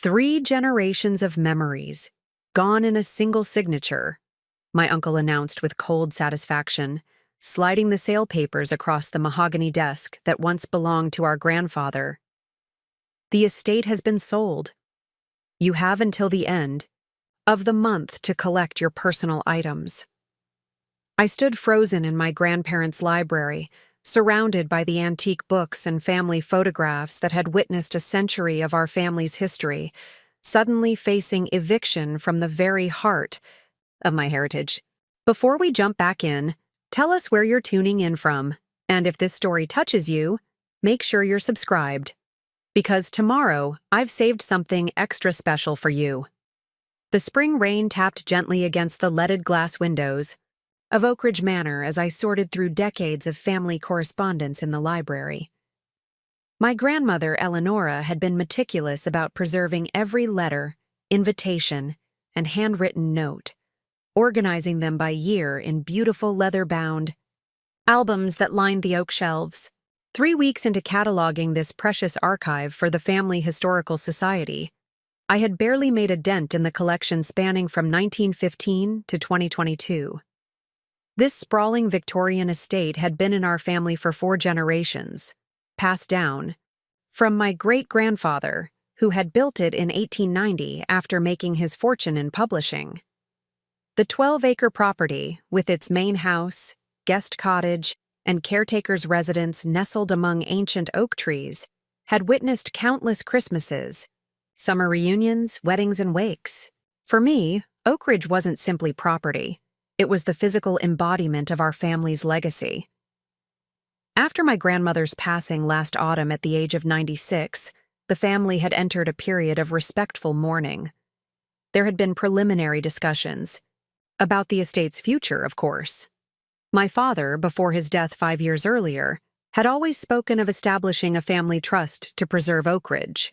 3 generations of memories, gone in a single signature, my uncle announced with cold satisfaction, sliding the sale papers across the mahogany desk that once belonged to our grandfather. The estate has been sold. You have until the end of the month to collect your personal items. I stood frozen in my grandparents' library, surrounded by the antique books and family photographs that had witnessed a century of our family's history, suddenly facing eviction from the very heart of my heritage. Before we jump back in, tell us where you're tuning in from, and if this story touches you, make sure you're subscribed. Because tomorrow, I've saved something extra special for you. The spring rain tapped gently against the leaded glass windows of Oak Ridge Manor as I sorted through decades of family correspondence in the library. My grandmother, Eleonora, had been meticulous about preserving every letter, invitation, and handwritten note, organizing them by year in beautiful leather-bound albums that lined the oak shelves. 3 weeks into cataloging this precious archive for the Family Historical Society, I had barely made a dent in the collection spanning from 1915 to 2022. This sprawling Victorian estate had been in our family for 4 generations, passed down from my great-grandfather, who had built it in 1890 after making his fortune in publishing. The 12-acre property, with its main house, guest cottage, and caretaker's residence nestled among ancient oak trees, had witnessed countless Christmases, summer reunions, weddings, and wakes. For me, Oak Ridge wasn't simply property. It was the physical embodiment of our family's legacy. After my grandmother's passing last autumn at the age of 96, the family had entered a period of respectful mourning. There had been preliminary discussions about the estate's future, of course. My father, before his death 5 years earlier, had always spoken of establishing a family trust to preserve Oak Ridge.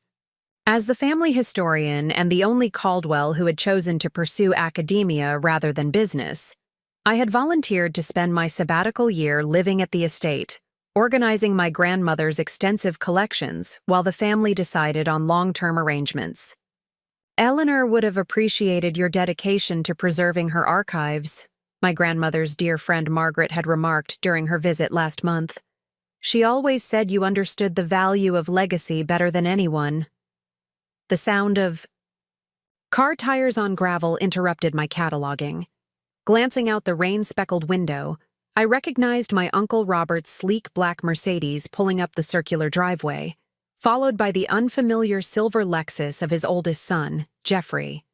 As the family historian and the only Caldwell who had chosen to pursue academia rather than business, I had volunteered to spend my sabbatical year living at the estate, organizing my grandmother's extensive collections while the family decided on long-term arrangements. Eleanor would have appreciated your dedication to preserving her archives, my grandmother's dear friend Margaret had remarked during her visit last month. She always said you understood the value of legacy better than anyone. The sound of car tires on gravel interrupted my cataloging. Glancing out the rain-speckled window, I recognized my Uncle Robert's sleek black Mercedes pulling up the circular driveway, followed by the unfamiliar silver Lexus of his oldest son, Jeffrey.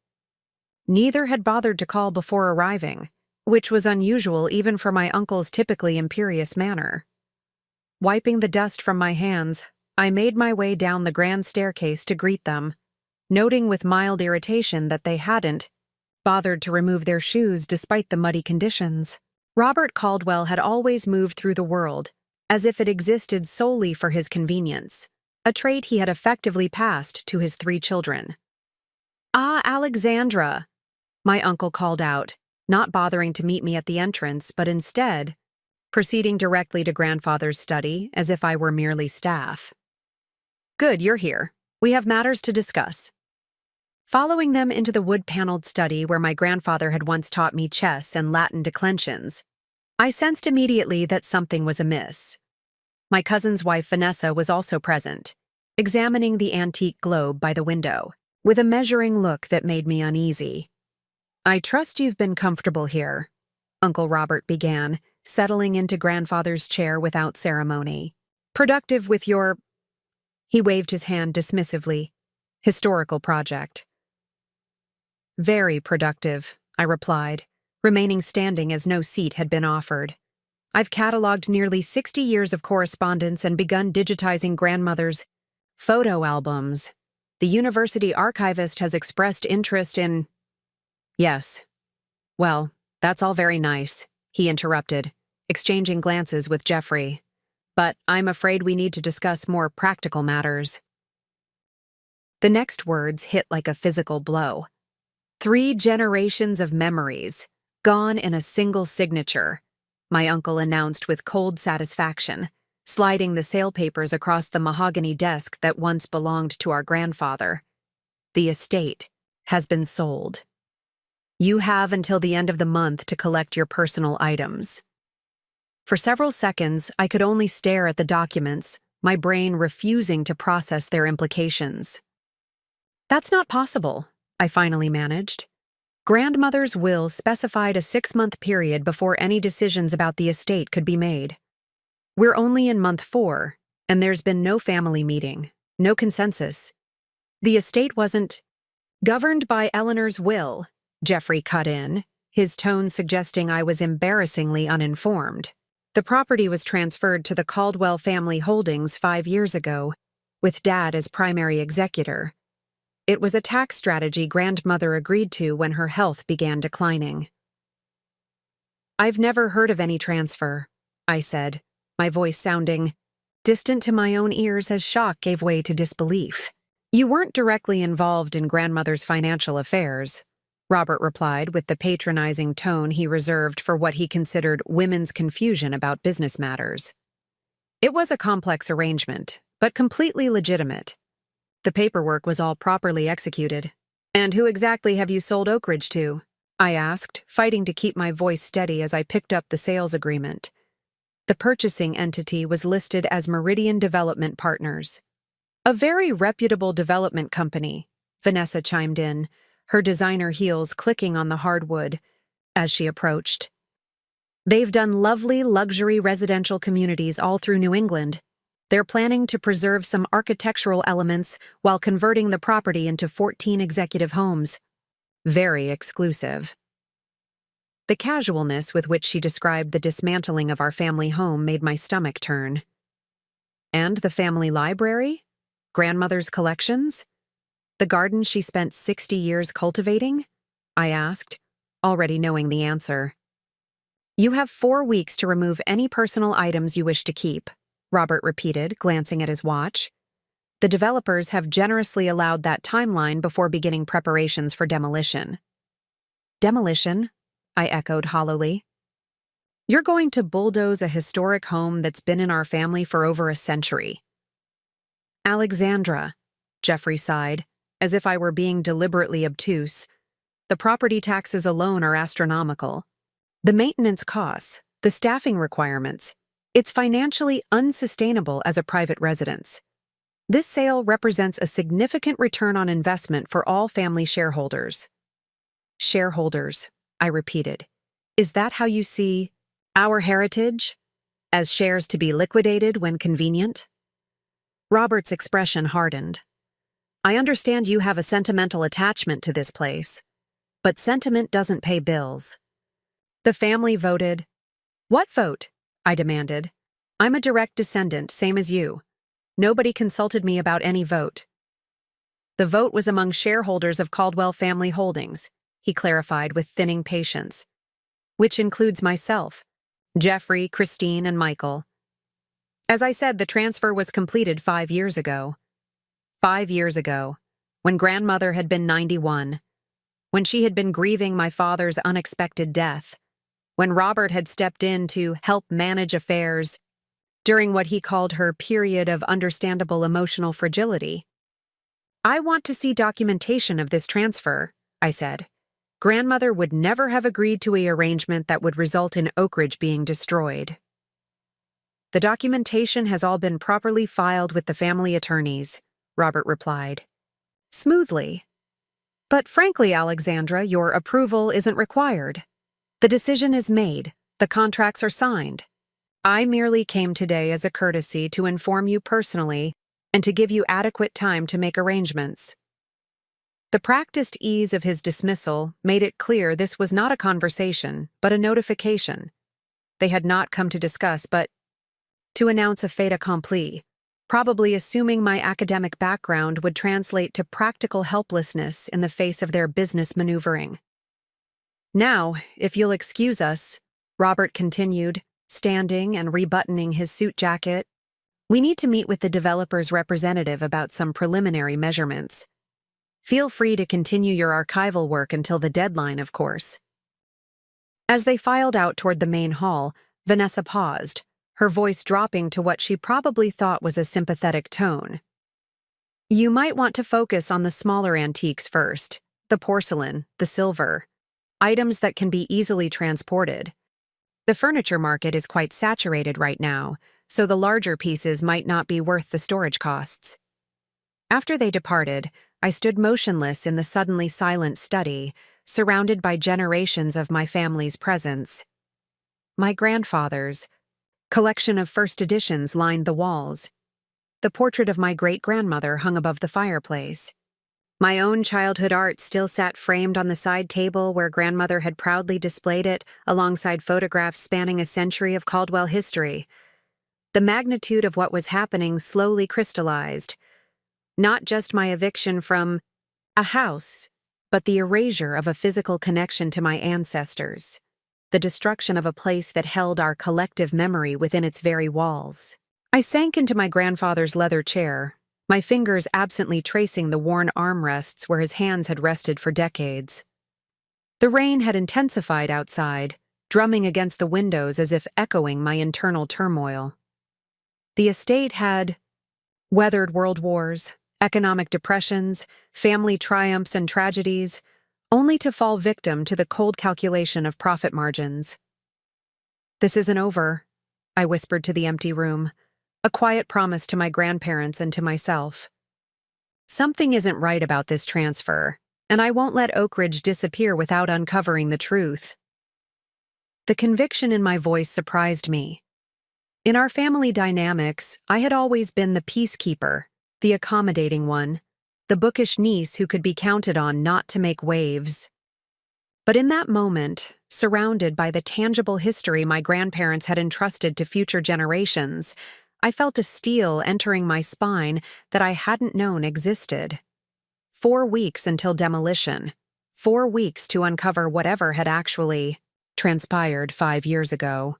Neither had bothered to call before arriving, which was unusual even for my uncle's typically imperious manner. Wiping the dust from my hands, I made my way down the grand staircase to greet them, noting with mild irritation that they hadn't bothered to remove their shoes despite the muddy conditions. Robert Caldwell had always moved through the world as if it existed solely for his convenience, a trait he had effectively passed to his 3 children. "Ah, Alexandra," my uncle called out, not bothering to meet me at the entrance, but instead proceeding directly to grandfather's study as if I were merely staff. "Good, you're here. We have matters to discuss." Following them into the wood-paneled study where my grandfather had once taught me chess and Latin declensions, I sensed immediately that something was amiss. My cousin's wife Vanessa was also present, examining the antique globe by the window, with a measuring look that made me uneasy. "I trust you've been comfortable here," Uncle Robert began, settling into grandfather's chair without ceremony. "Productive with your—" He waved his hand dismissively. "Historical project." "Very productive," I replied, remaining standing as no seat had been offered. "I've cataloged nearly 60 years of correspondence and begun digitizing grandmother's photo albums. The university archivist has expressed interest in—" "Yes. Well, that's all very nice," he interrupted, exchanging glances with Jeffrey. "But I'm afraid we need to discuss more practical matters." The next words hit like a physical blow. 3 generations of memories, gone in a single signature, my uncle announced with cold satisfaction, sliding the sale papers across the mahogany desk that once belonged to our grandfather. The estate has been sold. You have until the end of the month to collect your personal items. For several seconds, I could only stare at the documents, my brain refusing to process their implications. That's not possible, I finally managed. Grandmother's will specified a 6-month period before any decisions about the estate could be made. We're only in month 4, and there's been no family meeting, no consensus. The estate wasn't governed by Eleanor's will, Jeffrey cut in, his tone suggesting I was embarrassingly uninformed. The property was transferred to the Caldwell family holdings 5 years ago, with Dad as primary executor. It was a tax strategy Grandmother agreed to when her health began declining. I've never heard of any transfer, I said, my voice sounding distant to my own ears as shock gave way to disbelief. You weren't directly involved in Grandmother's financial affairs, Robert replied with the patronizing tone he reserved for what he considered women's confusion about business matters. It was a complex arrangement, but completely legitimate. The paperwork was all properly executed. And who exactly have you sold Oak Ridge to? I asked, fighting to keep my voice steady as I picked up the sales agreement. The purchasing entity was listed as Meridian Development Partners. A very reputable development company, Vanessa chimed in, her designer heels clicking on the hardwood as she approached. They've done lovely luxury residential communities all through New England. They're planning to preserve some architectural elements while converting the property into 14 executive homes. Very exclusive. The casualness with which she described the dismantling of our family home made my stomach turn. And the family library? Grandmother's collections? The garden she spent 60 years cultivating? I asked, already knowing the answer. You have 4 weeks to remove any personal items you wish to keep, Robert repeated, glancing at his watch. The developers have generously allowed that timeline before beginning preparations for demolition. Demolition? I echoed hollowly. You're going to bulldoze a historic home that's been in our family for over a century. Alexandra, Jeffrey sighed, as if I were being deliberately obtuse. The property taxes alone are astronomical. The maintenance costs, the staffing requirements, it's financially unsustainable as a private residence. This sale represents a significant return on investment for all family shareholders. Shareholders, I repeated. Is that how you see our heritage? As shares to be liquidated when convenient? Robert's expression hardened. I understand you have a sentimental attachment to this place, but sentiment doesn't pay bills. The family voted. What vote? I demanded. I'm a direct descendant, same as you. Nobody consulted me about any vote. The vote was among shareholders of Caldwell Family Holdings, he clarified with thinning patience, which includes myself, Jeffrey, Christine, and Michael. As I said, the transfer was completed 5 years ago. 5 years ago, when Grandmother had been 91, when she had been grieving my father's unexpected death, when Robert had stepped in to help manage affairs during what he called her period of understandable emotional fragility. I want to see documentation of this transfer, I said. Grandmother would never have agreed to an arrangement that would result in Oak Ridge being destroyed. The documentation has all been properly filed with the family attorneys, Robert replied. Smoothly. But frankly, Alexandra, your approval isn't required. The decision is made. The contracts are signed. I merely came today as a courtesy to inform you personally and to give you adequate time to make arrangements. The practiced ease of his dismissal made it clear this was not a conversation, but a notification. They had not come to discuss, but to announce a fait accompli, probably assuming my academic background would translate to practical helplessness in the face of their business maneuvering. Now, if you'll excuse us, Robert continued, standing and rebuttoning his suit jacket, we need to meet with the developer's representative about some preliminary measurements. Feel free to continue your archival work until the deadline, of course. As they filed out toward the main hall, Vanessa paused, her voice dropping to what she probably thought was a sympathetic tone. You might want to focus on the smaller antiques first, the porcelain, the silver, items that can be easily transported. The furniture market is quite saturated right now, so the larger pieces might not be worth the storage costs. After they departed, I stood motionless in the suddenly silent study, surrounded by generations of my family's presents. My grandfather's collection of first editions lined the walls. The portrait of my great-grandmother hung above the fireplace. My own childhood art still sat framed on the side table where grandmother had proudly displayed it, alongside photographs spanning a century of Caldwell history. The magnitude of what was happening slowly crystallized. Not just my eviction from a house, but the erasure of a physical connection to my ancestors. The destruction of a place that held our collective memory within its very walls. I sank into my grandfather's leather chair, my fingers absently tracing the worn armrests where his hands had rested for decades. The rain had intensified outside, drumming against the windows as if echoing my internal turmoil. The estate had weathered world wars, economic depressions, family triumphs and tragedies, only to fall victim to the cold calculation of profit margins. "This isn't over," I whispered to the empty room, a quiet promise to my grandparents and to myself. Something isn't right about this transfer, and I won't let Oak Ridge disappear without uncovering the truth. The conviction in my voice surprised me. In our family dynamics, I had always been the peacekeeper, the accommodating one, the bookish niece who could be counted on not to make waves. But in that moment, surrounded by the tangible history my grandparents had entrusted to future generations, I felt a steel entering my spine that I hadn't known existed. 4 weeks until demolition. 4 weeks to uncover whatever had actually transpired 5 years ago.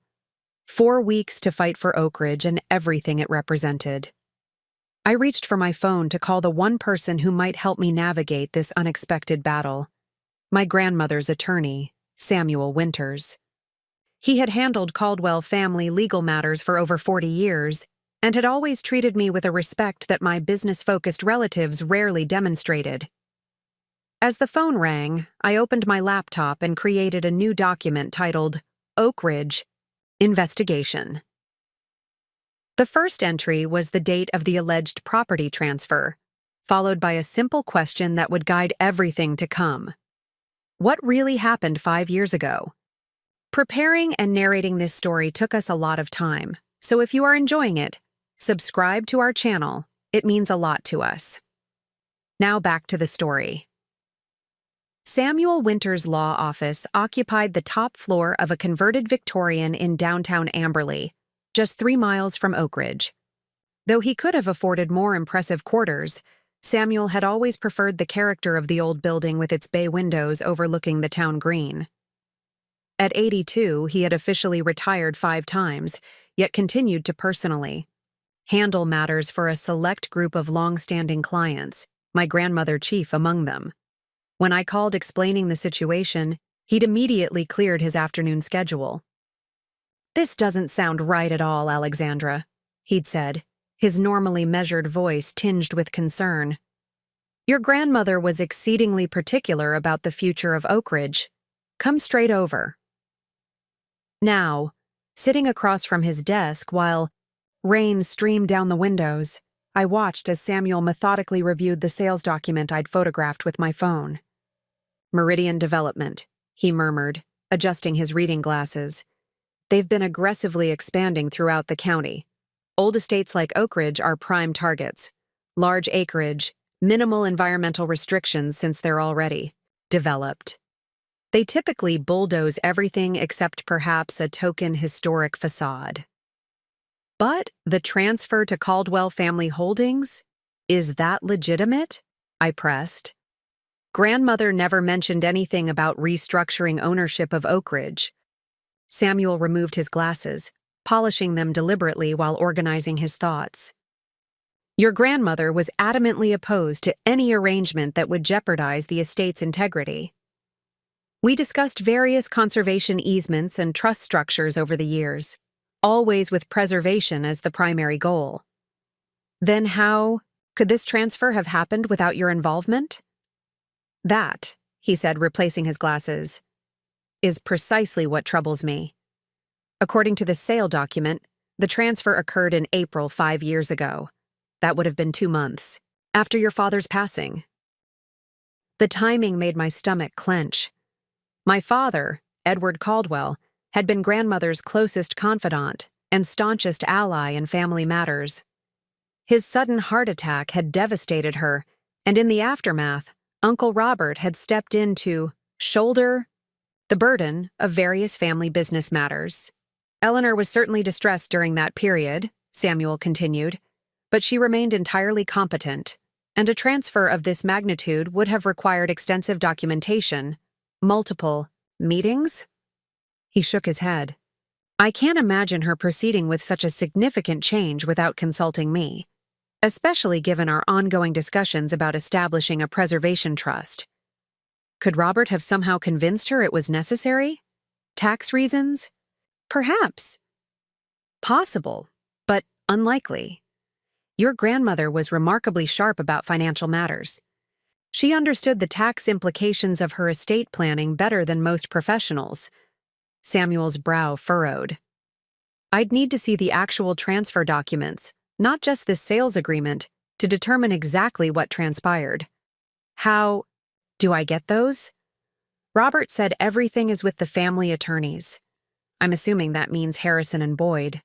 4 weeks to fight for Oak Ridge and everything it represented. I reached for my phone to call the one person who might help me navigate this unexpected battle. My grandmother's attorney, Samuel Winters. He had handled Caldwell family legal matters for over 40 years and had always treated me with a respect that my business-focused relatives rarely demonstrated. As the phone rang, I opened my laptop and created a new document titled Oak Ridge Investigation. The first entry was the date of the alleged property transfer, followed by a simple question that would guide everything to come. What really happened 5 years ago? Preparing and narrating this story took us a lot of time, so if you are enjoying it, subscribe to our channel. It means a lot to us. Now back to the story. Samuel Winters' law office occupied the top floor of a converted Victorian in downtown Amberley, just 3 miles from Oak Ridge. Though he could have afforded more impressive quarters, Samuel had always preferred the character of the old building with its bay windows overlooking the town green. At 82, he had officially retired 5 times, yet continued to personally handle matters for a select group of long-standing clients, my grandmother chief among them. When I called explaining the situation, he'd immediately cleared his afternoon schedule. "This doesn't sound right at all, Alexandra," he'd said, his normally measured voice tinged with concern. "Your grandmother was exceedingly particular about the future of Oak Ridge. Come straight over." Now, sitting across from his desk while rain streamed down the windows, I watched as Samuel methodically reviewed the sales document I'd photographed with my phone. "Meridian Development," he murmured, adjusting his reading glasses. "They've been aggressively expanding throughout the county. Old estates like Oak Ridge are prime targets. Large acreage, minimal environmental restrictions since they're already developed. They typically bulldoze everything except perhaps a token historic facade. But the transfer to Caldwell family holdings? Is that legitimate?" I pressed. "Grandmother never mentioned anything about restructuring ownership of Oak Ridge." Samuel removed his glasses, polishing them deliberately while organizing his thoughts. "Your grandmother was adamantly opposed to any arrangement that would jeopardize the estate's integrity. We discussed various conservation easements and trust structures over the years, always with preservation as the primary goal. Then how Could this transfer have happened without your involvement? That, he said, replacing his glasses, is precisely what troubles me. According to the sale document, the transfer occurred in April 5 years ago. That would have been 2 months, after your father's passing. The timing made my stomach clench. My father, Edward Caldwell, had been grandmother's closest confidant and staunchest ally in family matters. His sudden heart attack had devastated her, and in the aftermath, Uncle Robert had stepped in to shoulder the burden of various family business matters. Eleanor was certainly distressed during that period, Samuel continued, but she remained entirely competent, and a transfer of this magnitude would have required extensive documentation, multiple meetings? He shook his head. I can't imagine her proceeding with such a significant change without consulting me, especially given our ongoing discussions about establishing a preservation trust. Could Robert have somehow convinced her it was necessary? Tax reasons? Perhaps. Possible, but unlikely. Your grandmother was remarkably sharp about financial matters. She understood the tax implications of her estate planning better than most professionals. Samuel's brow furrowed. I'd need to see the actual transfer documents, not just this sales agreement, to determine exactly what transpired. How do I get those? Robert said everything is with the family attorneys. I'm assuming that means Harrison and Boyd.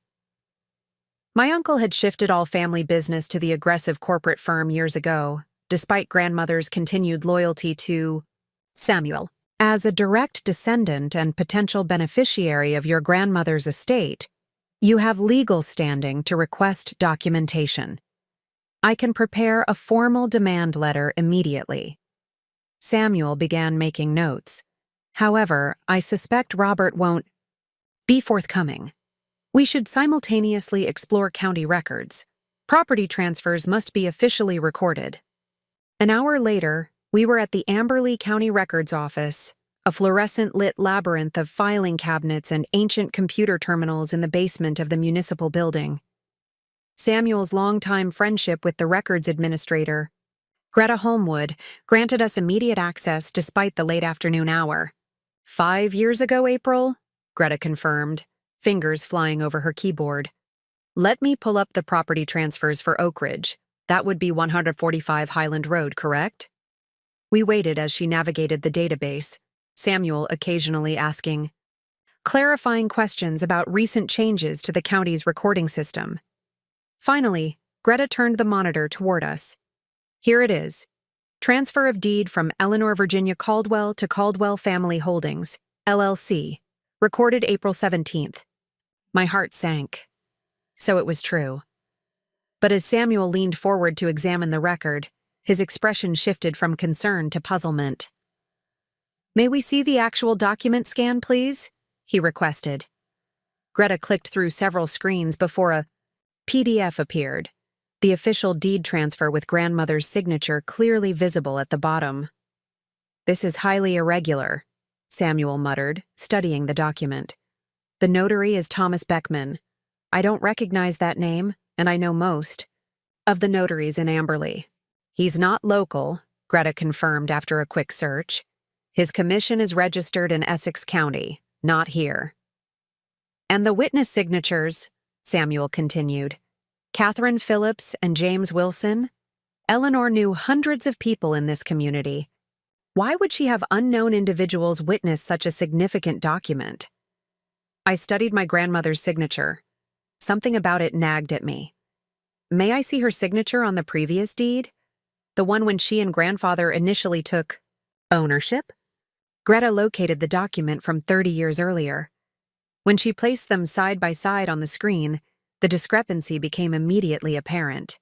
My uncle had shifted all family business to the aggressive corporate firm years ago, despite grandmother's continued loyalty to Samuel. As a direct descendant and potential beneficiary of your grandmother's estate, you have legal standing to request documentation. I can prepare a formal demand letter immediately. Samuel began making notes. However, I suspect Robert won't be forthcoming. We should simultaneously explore county records. Property transfers must be officially recorded. An hour later, we were at the Amberley County Records Office, a fluorescent-lit labyrinth of filing cabinets and ancient computer terminals in the basement of the municipal building. Samuel's longtime friendship with the records administrator, Greta Holmwood, granted us immediate access despite the late afternoon hour. 5 years ago, April, Greta confirmed, fingers flying over her keyboard. Let me pull up the property transfers for Oak Ridge. That would be 145 Highland Road, correct? We waited as she navigated the database, Samuel occasionally asking clarifying questions about recent changes to the county's recording system. Finally, Greta turned the monitor toward us. Here it is. Transfer of deed from Eleanor Virginia Caldwell to Caldwell Family Holdings, LLC, recorded April 17th. My heart sank. So it was true. But as Samuel leaned forward to examine the record, his expression shifted from concern to puzzlement. May we see the actual document scan, please? He requested. Greta clicked through several screens before a PDF appeared, the official deed transfer with grandmother's signature clearly visible at the bottom. This is highly irregular, Samuel muttered, studying the document. The notary is Thomas Beckman. I don't recognize that name, and I know most of the notaries in Amberley. He's not local, Greta confirmed after a quick search. His commission is registered in Essex County, not here. And the witness signatures, Samuel continued. Catherine Phillips and James Wilson. Eleanor knew hundreds of people in this community. Why would she have unknown individuals witness such a significant document? I studied my grandmother's signature. Something about it nagged at me. May I see her signature on the previous deed? The one when she and grandfather initially took ownership? Greta located the document from 30 years earlier. When she placed them side by side on the screen, the discrepancy became immediately apparent.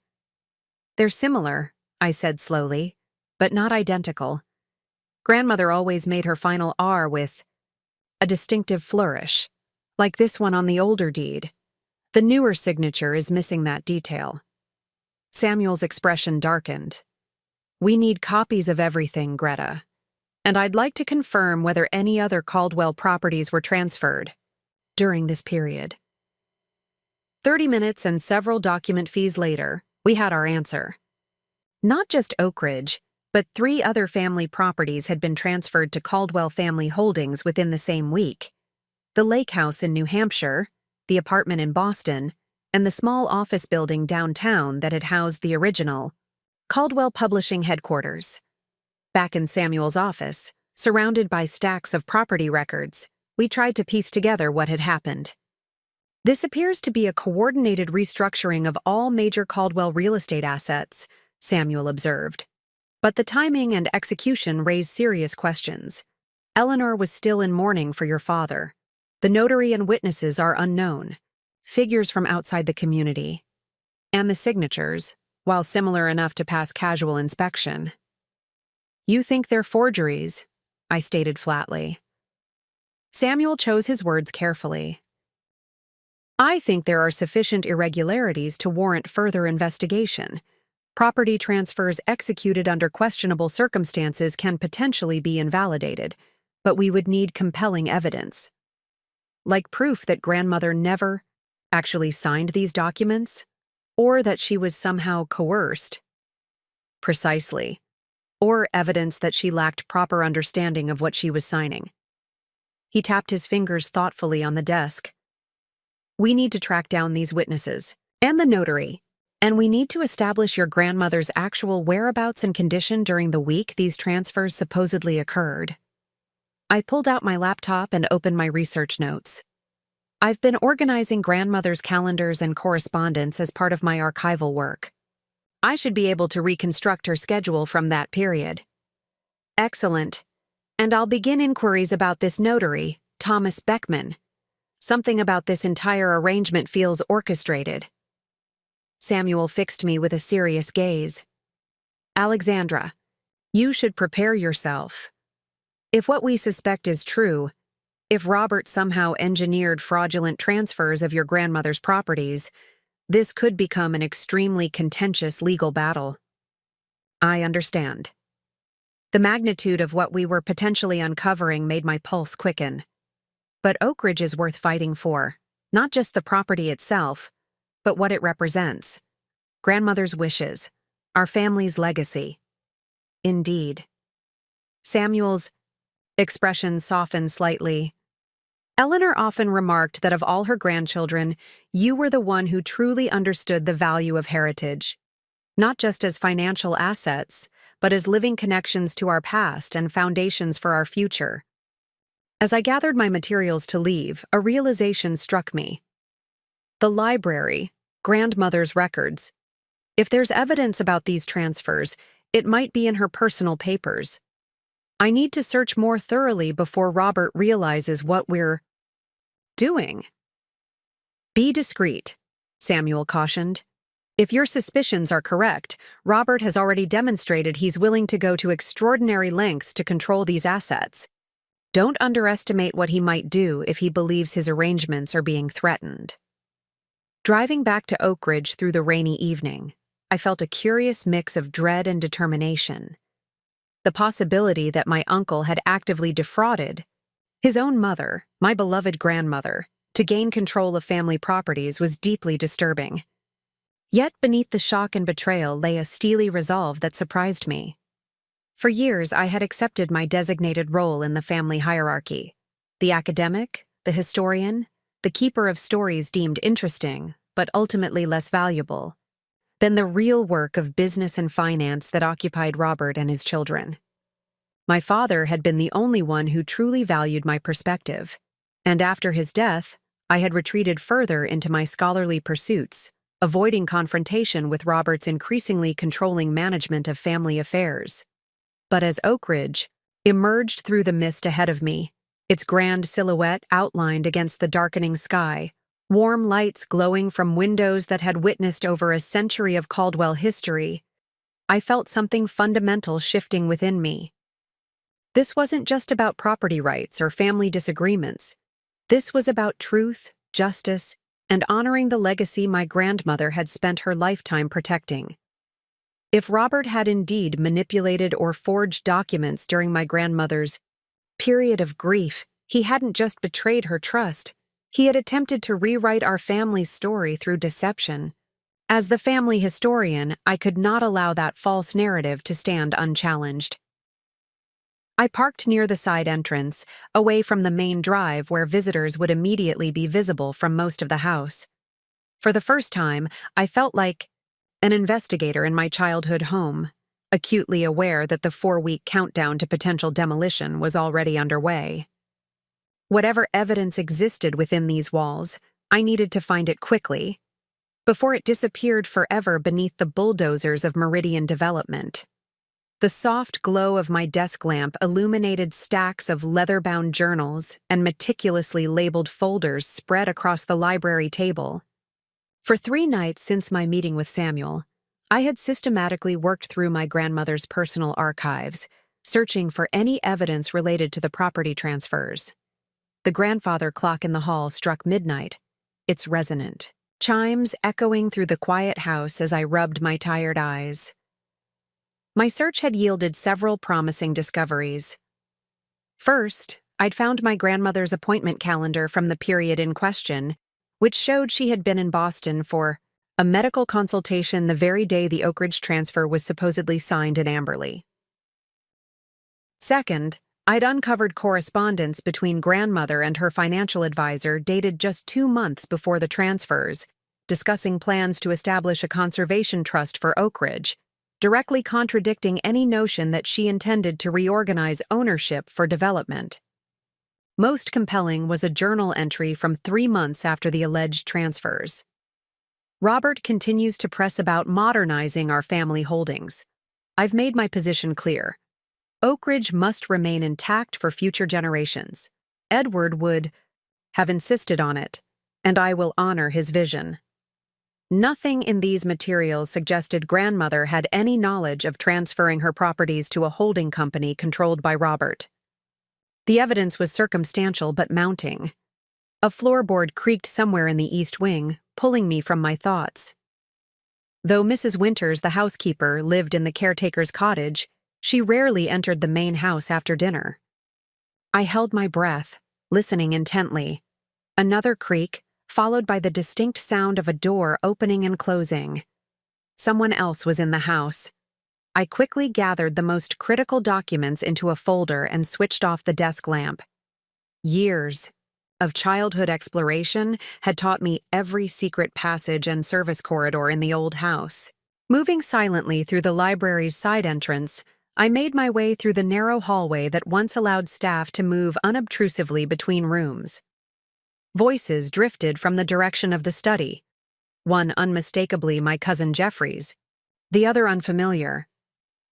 They're similar, I said slowly, but not identical. Grandmother always made her final R with a distinctive flourish, like this one on the older deed. The newer signature is missing that detail. Samuel's expression darkened. We need copies of everything, Greta. And I'd like to confirm whether any other Caldwell properties were transferred during this period. 30 minutes and several document fees later, we had our answer. Not just Oak Ridge, but 3 other family properties had been transferred to Caldwell Family Holdings within the same week. The lake house in New Hampshire, the apartment in Boston, and the small office building downtown that had housed the original Caldwell Publishing headquarters. Back in Samuel's office, surrounded by stacks of property records, we tried to piece together what had happened. This appears to be a coordinated restructuring of all major Caldwell real estate assets, Samuel observed. But the timing and execution raised serious questions. Eleanor was still in mourning for your father. The notary and witnesses are unknown, figures from outside the community. And the signatures, while similar enough to pass casual inspection. You think they're forgeries, I stated flatly. Samuel chose his words carefully. I think there are sufficient irregularities to warrant further investigation. Property transfers executed under questionable circumstances can potentially be invalidated, but we would need compelling evidence. Like proof that grandmother never actually signed these documents, or that she was somehow coerced. Precisely. Or evidence that she lacked proper understanding of what she was signing. He tapped his fingers thoughtfully on the desk. We need to track down these witnesses, and the notary. And we need to establish your grandmother's actual whereabouts and condition during the week these transfers supposedly occurred. I pulled out my laptop and opened my research notes. I've been organizing grandmother's calendars and correspondence as part of my archival work. I should be able to reconstruct her schedule from that period. Excellent. And I'll begin inquiries about this notary, Thomas Beckman. Something about this entire arrangement feels orchestrated. Samuel fixed me with a serious gaze. Alexandra, you should prepare yourself. If what we suspect is true, if Robert somehow engineered fraudulent transfers of your grandmother's properties, this could become an extremely contentious legal battle. I understand. The magnitude of what we were potentially uncovering made my pulse quicken. But Oak Ridge is worth fighting for, not just the property itself, but what it represents. Grandmother's wishes, our family's legacy. Indeed. Samuel's expression softened slightly. Eleanor often remarked that of all her grandchildren, you were the one who truly understood the value of heritage, not just as financial assets, but as living connections to our past and foundations for our future. As I gathered my materials to leave, a realization struck me. The library, grandmother's records. If there's evidence about these transfers, it might be in her personal papers. I need to search more thoroughly before Robert realizes what we're doing. Be discreet, Samuel cautioned. If your suspicions are correct, Robert has already demonstrated he's willing to go to extraordinary lengths to control these assets. Don't underestimate what he might do if he believes his arrangements are being threatened. Driving back to Oak Ridge through the rainy evening, I felt a curious mix of dread and determination. The possibility that my uncle had actively defrauded his own mother, my beloved grandmother, to gain control of family properties was deeply disturbing. Yet beneath the shock and betrayal lay a steely resolve that surprised me. For years, I had accepted my designated role in the family hierarchy. The academic, the historian, the keeper of stories deemed interesting, but ultimately less valuable, than the real work of business and finance that occupied Robert and his children. My father had been the only one who truly valued my perspective, and after his death, I had retreated further into my scholarly pursuits, avoiding confrontation with Robert's increasingly controlling management of family affairs. But as Oak Ridge emerged through the mist ahead of me, its grand silhouette outlined against the darkening sky, warm lights glowing from windows that had witnessed over a century of Caldwell history, I felt something fundamental shifting within me. This wasn't just about property rights or family disagreements. This was about truth, justice, and honoring the legacy my grandmother had spent her lifetime protecting. If Robert had indeed manipulated or forged documents during my grandmother's period of grief, he hadn't just betrayed her trust. He had attempted to rewrite our family's story through deception. As the family historian, I could not allow that false narrative to stand unchallenged. I parked near the side entrance, away from the main drive where visitors would immediately be visible from most of the house. For the first time, I felt like an investigator in my childhood home, acutely aware that the 4-week countdown to potential demolition was already underway. Whatever evidence existed within these walls, I needed to find it quickly, before it disappeared forever beneath the bulldozers of Meridian development. The soft glow of my desk lamp illuminated stacks of leather-bound journals and meticulously labeled folders spread across the library table. For 3 nights since my meeting with Samuel, I had systematically worked through my grandmother's personal archives, searching for any evidence related to the property transfers. The grandfather clock in the hall struck midnight, its resonant chimes echoing through the quiet house as I rubbed my tired eyes. My search had yielded several promising discoveries. First, I'd found my grandmother's appointment calendar from the period in question, which showed she had been in Boston for a medical consultation the very day the Oak Ridge transfer was supposedly signed in Amberley. Second, I'd uncovered correspondence between grandmother and her financial advisor dated just 2 months before the transfers, discussing plans to establish a conservation trust for Oak Ridge, directly contradicting any notion that she intended to reorganize ownership for development. Most compelling was a journal entry from 3 months after the alleged transfers. Robert continues to press about modernizing our family holdings. I've made my position clear. Oak Ridge must remain intact for future generations. Edward would have insisted on it, and I will honor his vision. Nothing in these materials suggested grandmother had any knowledge of transferring her properties to a holding company controlled by Robert. The evidence was circumstantial but mounting. A floorboard creaked somewhere in the east wing, pulling me from my thoughts. Though Mrs. Winters, the housekeeper, lived in the caretaker's cottage, she rarely entered the main house after dinner. I held my breath, listening intently. Another creak, followed by the distinct sound of a door opening and closing. Someone else was in the house. I quickly gathered the most critical documents into a folder and switched off the desk lamp. Years of childhood exploration had taught me every secret passage and service corridor in the old house. Moving silently through the library's side entrance, I made my way through the narrow hallway that once allowed staff to move unobtrusively between rooms. Voices drifted from the direction of the study, one unmistakably my cousin Jeffrey's, the other unfamiliar.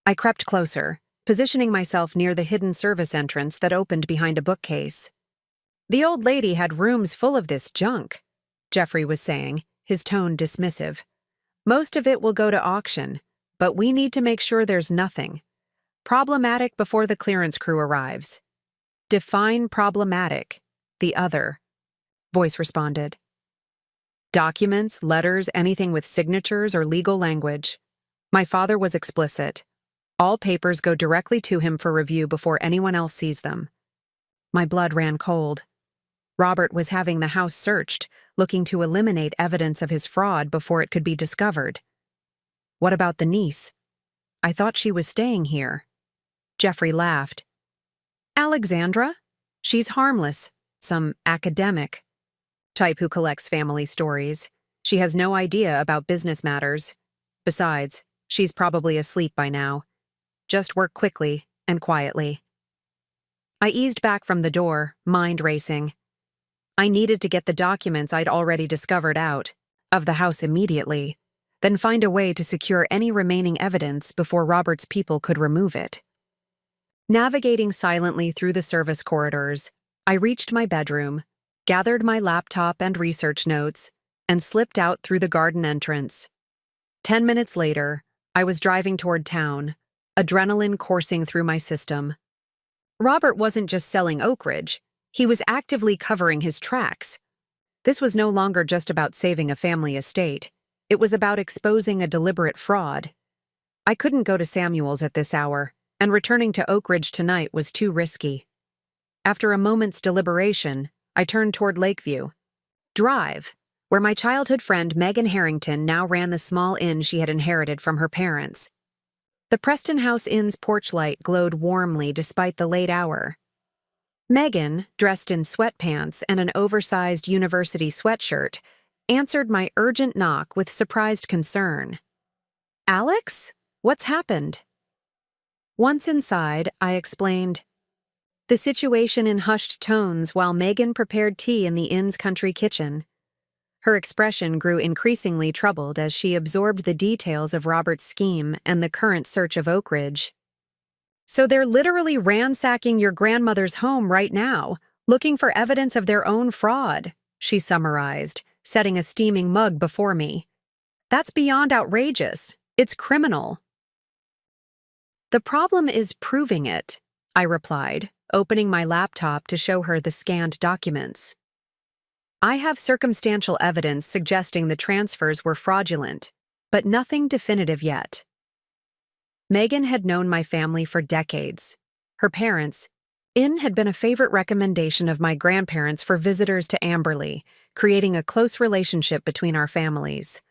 I crept closer, positioning myself near the hidden service entrance that opened behind a bookcase. The old lady had rooms full of this junk, Jeffrey was saying, his tone dismissive. Most of it will go to auction, but we need to make sure there's nothing problematic before the clearance crew arrives. Define problematic, the other voice responded. Documents, letters, anything with signatures or legal language. My father was explicit. All papers go directly to him for review before anyone else sees them. My blood ran cold. Robert was having the house searched, looking to eliminate evidence of his fraud before it could be discovered. What about the niece? I thought she was staying here. Jeffrey laughed. Alexandra? She's harmless, some academic type who collects family stories. She has no idea about business matters. Besides, she's probably asleep by now. Just work quickly and quietly. I eased back from the door, mind racing. I needed to get the documents I'd already discovered out of the house immediately, then find a way to secure any remaining evidence before Robert's people could remove it. Navigating silently through the service corridors, I reached my bedroom, gathered my laptop and research notes, and slipped out through the garden entrance. 10 minutes later, I was driving toward town, adrenaline coursing through my system. Robert wasn't just selling Oak Ridge, he was actively covering his tracks. This was no longer just about saving a family estate, it was about exposing a deliberate fraud. I couldn't go to Samuel's at this hour, and returning to Oak Ridge tonight was too risky. After a moment's deliberation, I turned toward Lakeview Drive, where my childhood friend Megan Harrington now ran the small inn she had inherited from her parents. The Preston House Inn's porch light glowed warmly despite the late hour. Megan, dressed in sweatpants and an oversized university sweatshirt, answered my urgent knock with surprised concern. "Alex? What's happened?" Once inside, I explained the situation in hushed tones while Megan prepared tea in the inn's country kitchen. Her expression grew increasingly troubled as she absorbed the details of Robert's scheme and the current search of Oak Ridge. "So they're literally ransacking your grandmother's home right now, looking for evidence of their own fraud," she summarized, setting a steaming mug before me. "That's beyond outrageous. It's criminal." "The problem is proving it," I replied, opening my laptop to show her the scanned documents. "I have circumstantial evidence suggesting the transfers were fraudulent, but nothing definitive yet." Megan had known my family for decades. Her parents' inn had been a favorite recommendation of my grandparents for visitors to Amberley, creating a close relationship between our families.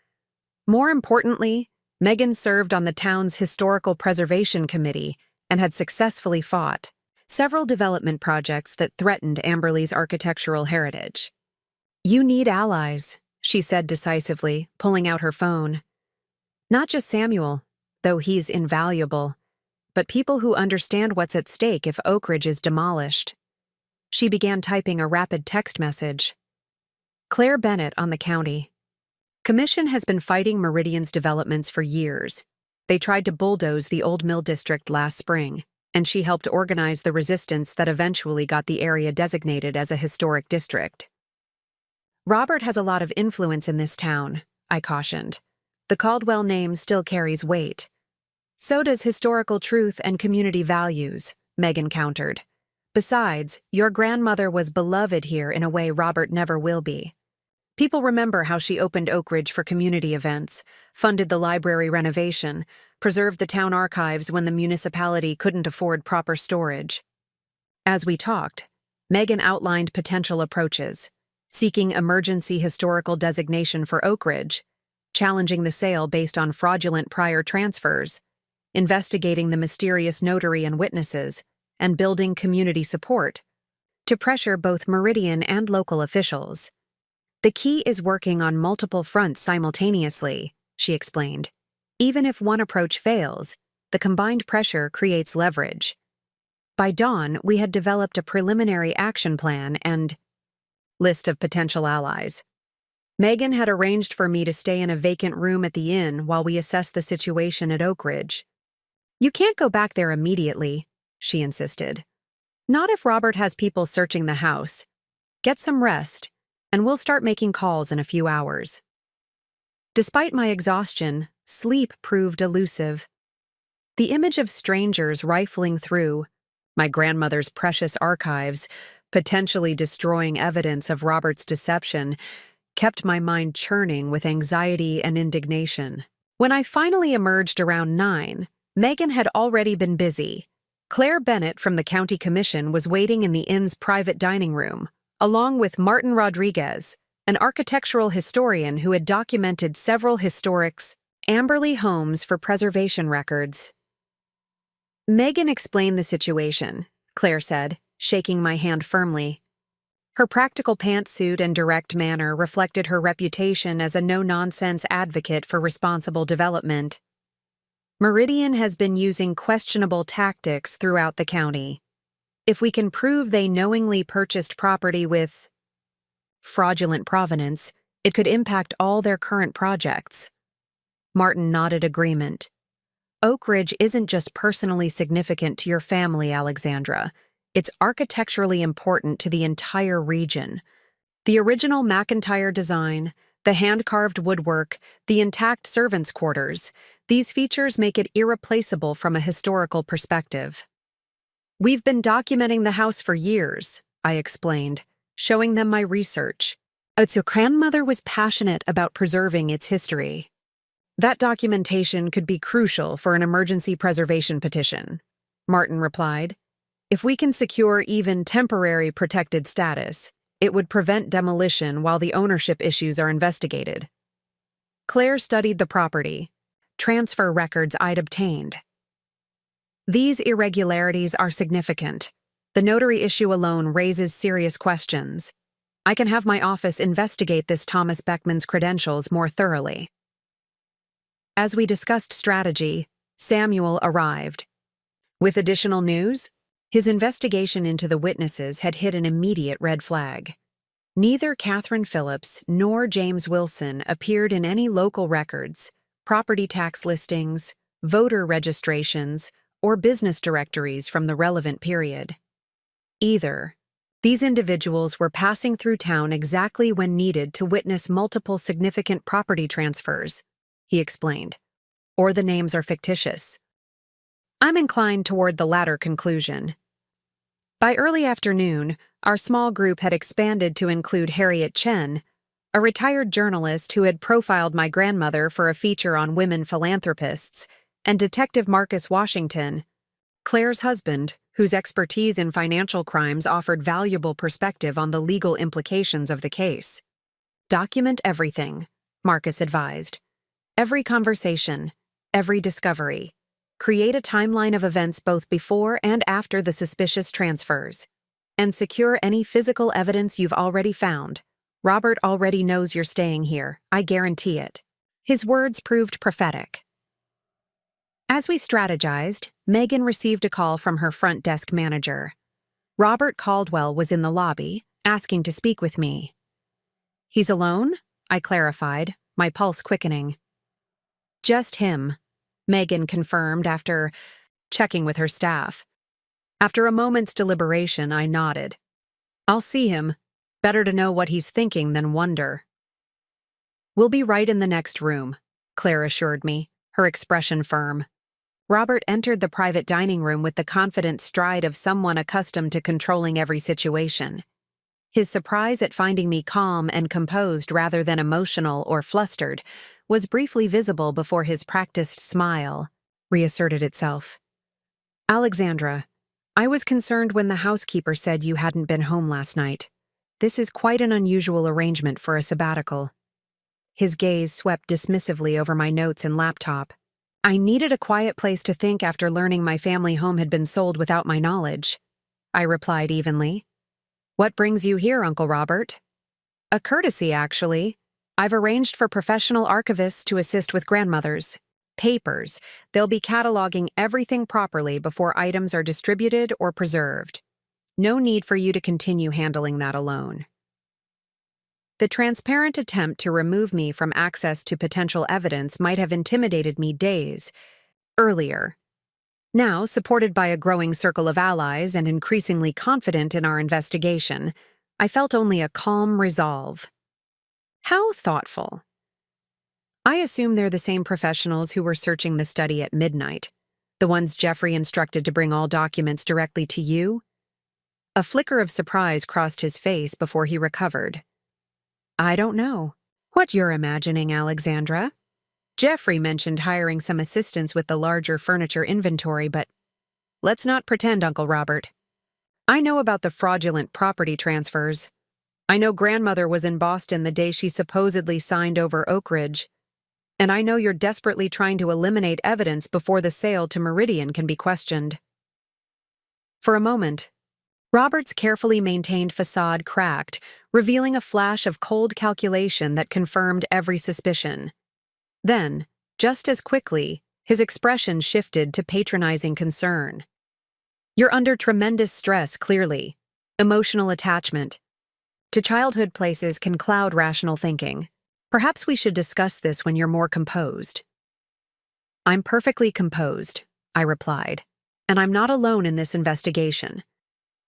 More importantly, Megan served on the town's Historical Preservation Committee and had successfully fought several development projects that threatened Amberley's architectural heritage. "You need allies," she said decisively, pulling out her phone. "Not just Samuel, though he's invaluable, but people who understand what's at stake if Oak Ridge is demolished." She began typing a rapid text message. "Claire Bennett on the county. Commission has been fighting Meridian's developments for years. They tried to bulldoze the Old Mill District last spring, and she helped organize the resistance that eventually got the area designated as a historic district. Robert has a lot of influence in this town," I cautioned. "The Caldwell name still carries weight." "So does historical truth and community values," Megan countered. "Besides, your grandmother was beloved here in a way Robert never will be. People remember how she opened Oak Ridge for community events, funded the library renovation, preserved the town archives when the municipality couldn't afford proper storage." As we talked, Megan outlined potential approaches: seeking emergency historical designation for Oak Ridge, challenging the sale based on fraudulent prior transfers, investigating the mysterious notary and witnesses, and building community support to pressure both Meridian and local officials. "The key is working on multiple fronts simultaneously," she explained. "Even if one approach fails, the combined pressure creates leverage." By dawn, we had developed a preliminary action plan and list of potential allies. Megan had arranged for me to stay in a vacant room at the inn while we assessed the situation at Oak Ridge. "You can't go back there immediately," she insisted. "Not if Robert has people searching the house. Get some rest, and we'll start making calls in a few hours." Despite my exhaustion, sleep proved elusive. The image of strangers rifling through my grandmother's precious archives, potentially destroying evidence of Robert's deception, kept my mind churning with anxiety and indignation. When I finally emerged around 9, Megan had already been busy. Claire Bennett from the county commission was waiting in the inn's private dining room, along with Martin Rodriguez, an architectural historian who had documented several historic Amberley homes for preservation records. Megan explained the situation, Claire said, shaking my hand firmly. Her practical pantsuit and direct manner reflected her reputation as a no-nonsense advocate for responsible development. Meridian has been using questionable tactics throughout the county. If we can prove they knowingly purchased property with fraudulent provenance, it could impact all their current projects. Martin nodded agreement. Oak Ridge isn't just personally significant to your family, Alexandra. It's architecturally important to the entire region. The original McIntyre design, the hand-carved woodwork, the intact servants' quarters, these features make it irreplaceable from a historical perspective. We've been documenting the house for years, I explained, showing them my research. So grandmother was passionate about preserving its history. That documentation could be crucial for an emergency preservation petition, Martin replied. If we can secure even temporary protected status, It would prevent demolition while the ownership issues are investigated. Claire studied the property, transfer records I'd obtained. These irregularities are significant. The notary issue alone raises serious questions. I can have my office investigate this Thomas Beckman's credentials more thoroughly. As we discussed strategy, Samuel arrived. With additional news, his investigation into the witnesses had hit an immediate red flag. Neither Catherine Phillips nor James Wilson appeared in any local records, property tax listings, voter registrations, or business directories from the relevant period. Either these individuals were passing through town exactly when needed to witness multiple significant property transfers, he explained, or the names are fictitious. I'm inclined toward the latter conclusion. By early afternoon, our small group had expanded to include Harriet Chen, a retired journalist who had profiled my grandmother for a feature on women philanthropists, and Detective Marcus Washington, Claire's husband, whose expertise in financial crimes offered valuable perspective on the legal implications of the case. Document everything, Marcus advised. Every conversation, every discovery. Create a timeline of events both before and after the suspicious transfers. And secure any physical evidence you've already found. Robert already knows you're staying here, I guarantee it. His words proved prophetic. As we strategized, Megan received a call from her front desk manager. Robert Caldwell was in the lobby, asking to speak with me. He's alone? I clarified, my pulse quickening. Just him, Megan confirmed after checking with her staff. After a moment's deliberation, I nodded. I'll see him. Better to know what he's thinking than wonder. We'll be right in the next room, Claire assured me, her expression firm. Robert entered the private dining room with the confident stride of someone accustomed to controlling every situation. His surprise at finding me calm and composed rather than emotional or flustered was briefly visible before his practiced smile reasserted itself. Alexandra, I was concerned when the housekeeper said you hadn't been home last night. This is quite an unusual arrangement for a sabbatical. His gaze swept dismissively over my notes and laptop. I needed a quiet place to think after learning my family home had been sold without my knowledge. I replied evenly. What brings you here, Uncle Robert? A courtesy, actually. I've arranged for professional archivists to assist with grandmother's papers. They'll be cataloging everything properly before items are distributed or preserved. No need for you to continue handling that alone. The transparent attempt to remove me from access to potential evidence might have intimidated me days earlier. Now, supported by a growing circle of allies and increasingly confident in our investigation, I felt only a calm resolve. How thoughtful. I assume they're the same professionals who were searching the study at midnight, the ones Jeffrey instructed to bring all documents directly to you? A flicker of surprise crossed his face before he recovered. I don't know. What you're imagining, Alexandra? Jeffrey mentioned hiring some assistance with the larger furniture inventory, but let's not pretend, Uncle Robert. I know about the fraudulent property transfers. I know grandmother was in Boston the day she supposedly signed over Oak Ridge. And I know you're desperately trying to eliminate evidence before the sale to Meridian can be questioned. For a moment, Robert's carefully maintained facade cracked, revealing a flash of cold calculation that confirmed every suspicion. Then, just as quickly, his expression shifted to patronizing concern. You're under tremendous stress, clearly. Emotional attachment to childhood places can cloud rational thinking. Perhaps we should discuss this when you're more composed. I'm perfectly composed, I replied, and I'm not alone in this investigation.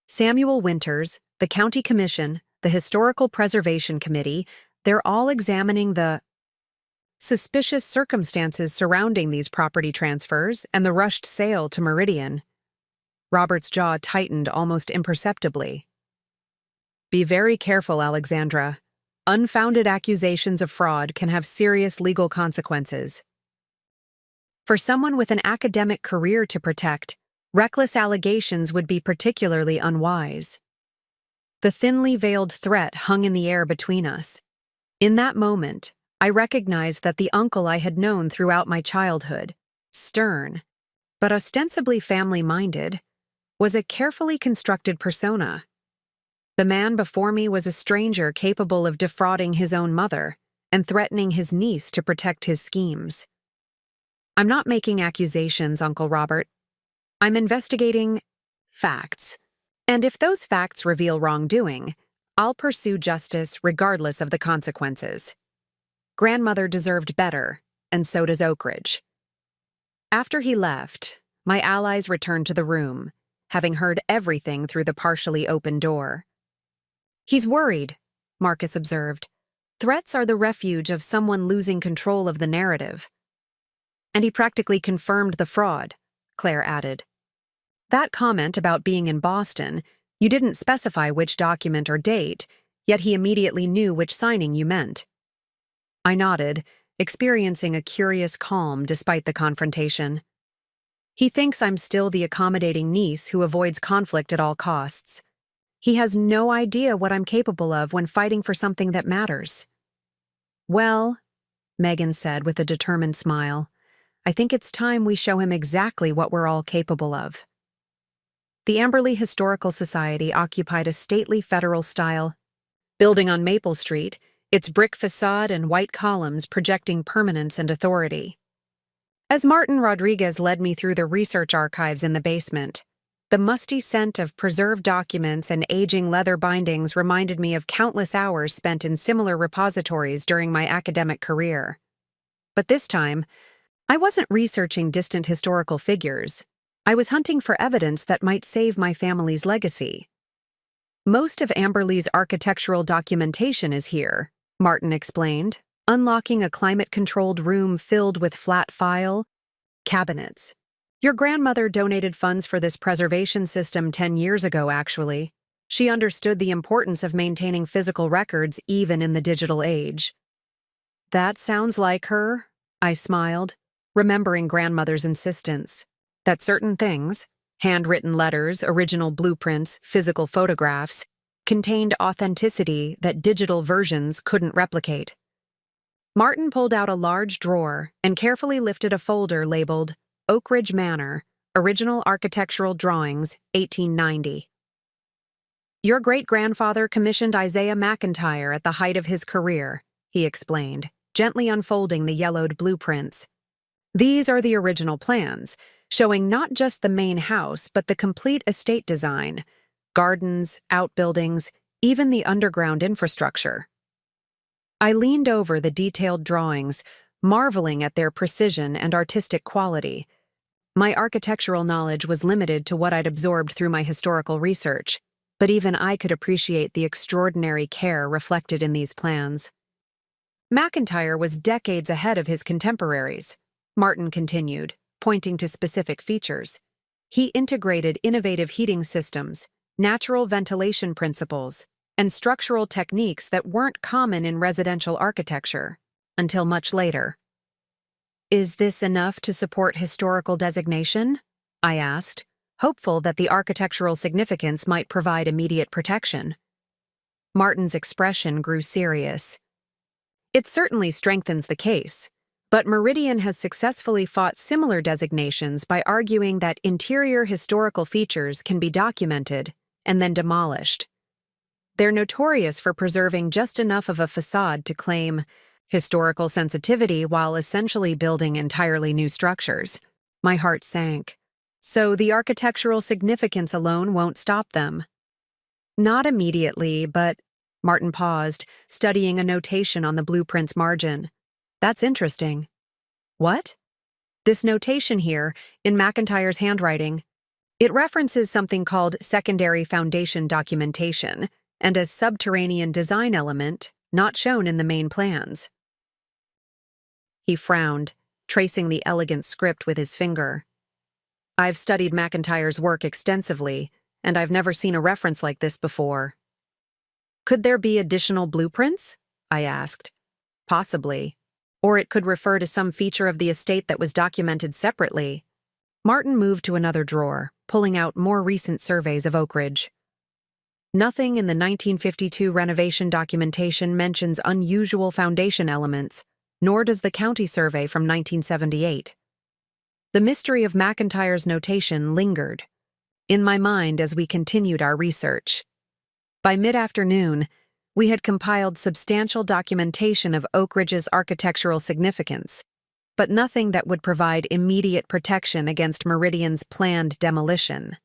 Samuel Winters, the County Commission, the Historical Preservation Committee, they're all examining the suspicious circumstances surrounding these property transfers and the rushed sale to Meridian. Robert's jaw tightened almost imperceptibly. Be very careful, Alexandra. Unfounded accusations of fraud can have serious legal consequences. For someone with an academic career to protect, reckless allegations would be particularly unwise. The thinly veiled threat hung in the air between us. In that moment, I recognized that the uncle I had known throughout my childhood, stern, but ostensibly family-minded, was a carefully constructed persona. The man before me was a stranger capable of defrauding his own mother and threatening his niece to protect his schemes. I'm not making accusations, Uncle Robert. I'm investigating facts. And if those facts reveal wrongdoing, I'll pursue justice regardless of the consequences. Grandmother deserved better, and so does Oak Ridge. After he left, my allies returned to the room, having heard everything through the partially open door. "He's worried," Marcus observed. "Threats are the refuge of someone losing control of the narrative." "And he practically confirmed the fraud," Claire added. "That comment about being in Boston, you didn't specify which document or date, yet he immediately knew which signing you meant." I nodded, experiencing a curious calm despite the confrontation. "He thinks I'm still the accommodating niece who avoids conflict at all costs. He has no idea what I'm capable of when fighting for something that matters." "Well," Megan said with a determined smile, "I think it's time we show him exactly what we're all capable of." The Amberley Historical Society occupied a stately federal-style building on Maple Street, its brick facade and white columns projecting permanence and authority. As Martin Rodriguez led me through the research archives in the basement, the musty scent of preserved documents and aging leather bindings reminded me of countless hours spent in similar repositories during my academic career. But this time, I wasn't researching distant historical figures. I was hunting for evidence that might save my family's legacy. "Most of Amberley's architectural documentation is here," Martin explained, unlocking a climate-controlled room filled with flat file cabinets. "Your grandmother donated funds for this preservation system 10 years ago, actually. She understood the importance of maintaining physical records even in the digital age." "That sounds like her," I smiled, remembering grandmother's insistence that certain things, handwritten letters, original blueprints, physical photographs, contained authenticity that digital versions couldn't replicate. Martin pulled out a large drawer and carefully lifted a folder labeled Oak Ridge Manor, Original Architectural Drawings, 1890. "Your great-grandfather commissioned Isaiah McIntyre at the height of his career," he explained, gently unfolding the yellowed blueprints. "These are the original plans, showing not just the main house but the complete estate design, gardens, outbuildings, even the underground infrastructure." I leaned over the detailed drawings, marveling at their precision and artistic quality. My architectural knowledge was limited to what I'd absorbed through my historical research, but even I could appreciate the extraordinary care reflected in these plans. McIntyre was decades ahead of his contemporaries, Martin continued, pointing to specific features. He integrated innovative heating systems, natural ventilation principles, and structural techniques that weren't common in residential architecture until much later. "Is this enough to support historical designation?" I asked, hopeful that the architectural significance might provide immediate protection. Martin's expression grew serious. "It certainly strengthens the case, but Meridian has successfully fought similar designations by arguing that interior historical features can be documented and then demolished. They're notorious for preserving just enough of a facade to claim historical sensitivity while essentially building entirely new structures." My heart sank. "So the architectural significance alone won't stop them?" "Not immediately, but—" Martin paused, studying a notation on the blueprint's margin. "That's interesting." "What?" "This notation here, in McIntyre's handwriting. It references something called secondary foundation documentation and a subterranean design element not shown in the main plans." He frowned, tracing the elegant script with his finger. "I've studied McIntyre's work extensively, and I've never seen a reference like this before." "Could there be additional blueprints?" I asked. "Possibly. Or it could refer to some feature of the estate that was documented separately." Martin moved to another drawer, pulling out more recent surveys of Oak Ridge. Nothing in the 1952 renovation documentation mentions unusual foundation elements, nor does the county survey from 1978. The mystery of McIntyre's notation lingered in my mind as we continued our research. By mid-afternoon, we had compiled substantial documentation of Oak Ridge's architectural significance, but nothing that would provide immediate protection against Meridian's planned demolition.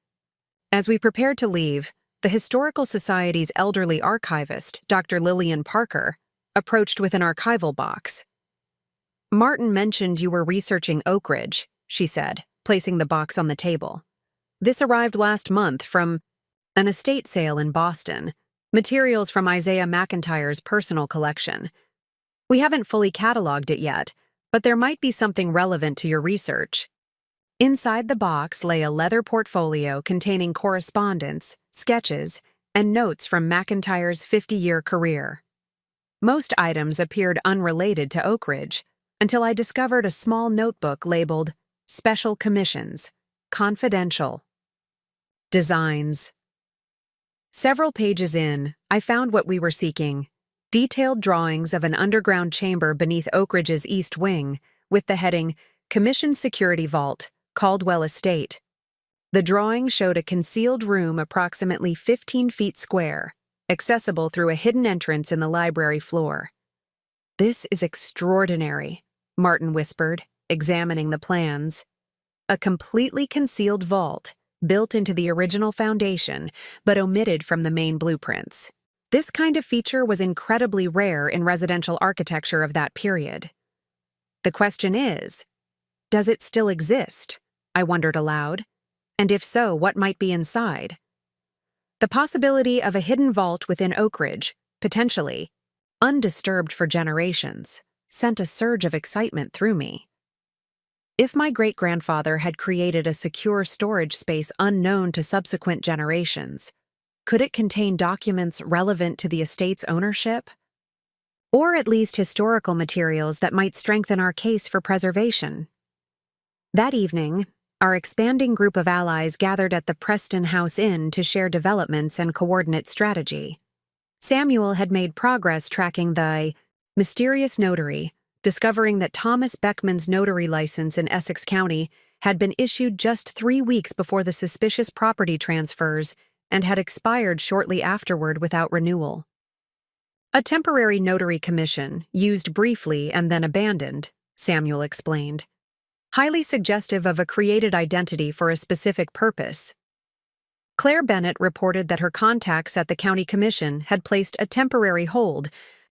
As we prepared to leave, the Historical Society's elderly archivist, Dr. Lillian Parker, approached with an archival box. "Martin mentioned you were researching Oak Ridge," she said, placing the box on the table. "This arrived last month from an estate sale in Boston, materials from Isaiah McIntyre's personal collection. We haven't fully cataloged it yet, but there might be something relevant to your research." Inside the box lay a leather portfolio containing correspondence, sketches, and notes from McIntyre's 50-year career. Most items appeared unrelated to Oak Ridge, until I discovered a small notebook labeled Special Commissions, Confidential. Designs. Several pages in, I found what we were seeking: detailed drawings of an underground chamber beneath Oak Ridge's east wing, with the heading Commissioned Security Vault, Caldwell Estate. The drawing showed a concealed room approximately 15 feet square, accessible through a hidden entrance in the library floor. "This is extraordinary," Martin whispered, examining the plans. A completely concealed vault, built into the original foundation, but omitted from the main blueprints. This kind of feature was incredibly rare in residential architecture of that period. The question is, does it still exist? I wondered aloud. And if so, what might be inside? The possibility of a hidden vault within Oak Ridge, potentially undisturbed for generations, sent a surge of excitement through me. If my great-grandfather had created a secure storage space unknown to subsequent generations, could it contain documents relevant to the estate's ownership? Or at least historical materials that might strengthen our case for preservation? That evening, our expanding group of allies gathered at the Preston House Inn to share developments and coordinate strategy. Samuel had made progress tracking the mysterious notary, discovering that Thomas Beckman's notary license in Essex County had been issued just 3 weeks before the suspicious property transfers and had expired shortly afterward without renewal. "A temporary notary commission, used briefly and then abandoned," Samuel explained. "Highly suggestive of a created identity for a specific purpose." Claire Bennett reported that her contacts at the county commission had placed a temporary hold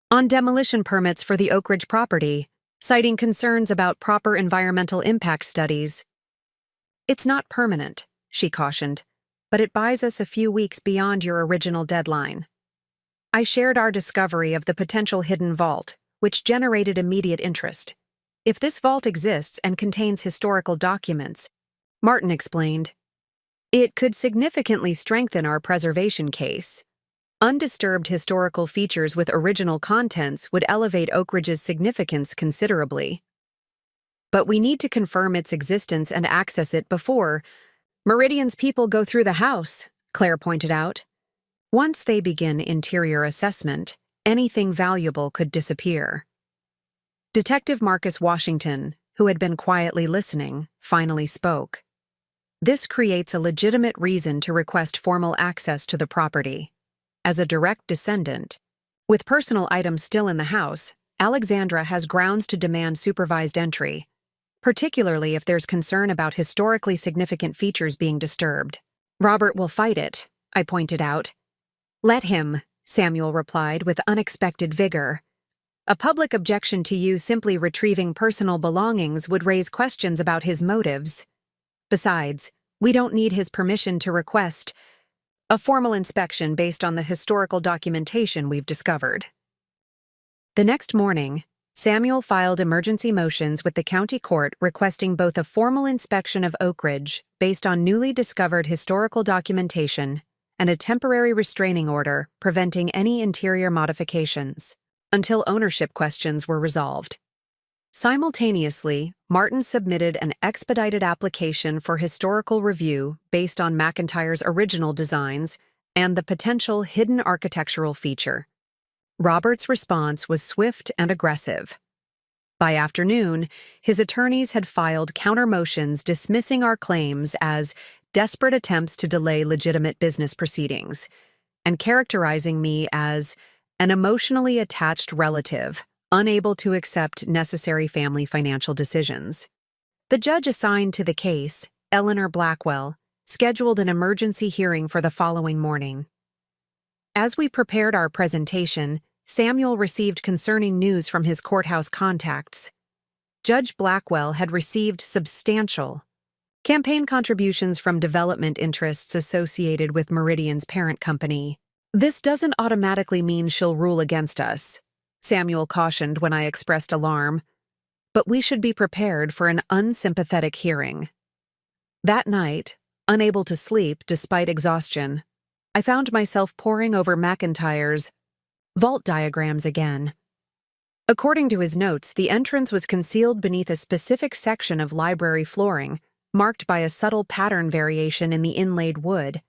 on demolition permits for the Oak Ridge property, citing concerns about proper environmental impact studies. "It's not permanent," she cautioned, "but it buys us a few weeks beyond your original deadline." I shared our discovery of the potential hidden vault, which generated immediate interest. "If this vault exists and contains historical documents," Martin explained, "it could significantly strengthen our preservation case. Undisturbed historical features with original contents would elevate Oak Ridge's significance considerably. But we need to confirm its existence and access it before Meridian's people go through the house," Claire pointed out. "Once they begin interior assessment, anything valuable could disappear." Detective Marcus Washington, who had been quietly listening, finally spoke. "This creates a legitimate reason to request formal access to the property. As a direct descendant, with personal items still in the house, Alexandra has grounds to demand supervised entry, particularly if there's concern about historically significant features being disturbed." "Robert will fight it," I pointed out. "Let him," Samuel replied with unexpected vigor. "A public objection to you simply retrieving personal belongings would raise questions about his motives. Besides, we don't need his permission to request a formal inspection based on the historical documentation we've discovered." The next morning, Samuel filed emergency motions with the county court requesting both a formal inspection of Oak Ridge based on newly discovered historical documentation and a temporary restraining order preventing any interior modifications until ownership questions were resolved. Simultaneously, Martin submitted an expedited application for historical review based on McIntyre's original designs and the potential hidden architectural feature. Robert's response was swift and aggressive. By afternoon, his attorneys had filed counter-motions dismissing our claims as desperate attempts to delay legitimate business proceedings, and characterizing me as an emotionally attached relative, unable to accept necessary family financial decisions. The judge assigned to the case, Eleanor Blackwell, scheduled an emergency hearing for the following morning. As we prepared our presentation, Samuel received concerning news from his courthouse contacts. Judge Blackwell had received substantial campaign contributions from development interests associated with Meridian's parent company. "This doesn't automatically mean she'll rule against us," Samuel cautioned when I expressed alarm, "but we should be prepared for an unsympathetic hearing." That night, unable to sleep despite exhaustion, I found myself poring over McIntyre's vault diagrams again. According to his notes, the entrance was concealed beneath a specific section of library flooring, marked by a subtle pattern variation in the inlaid wood.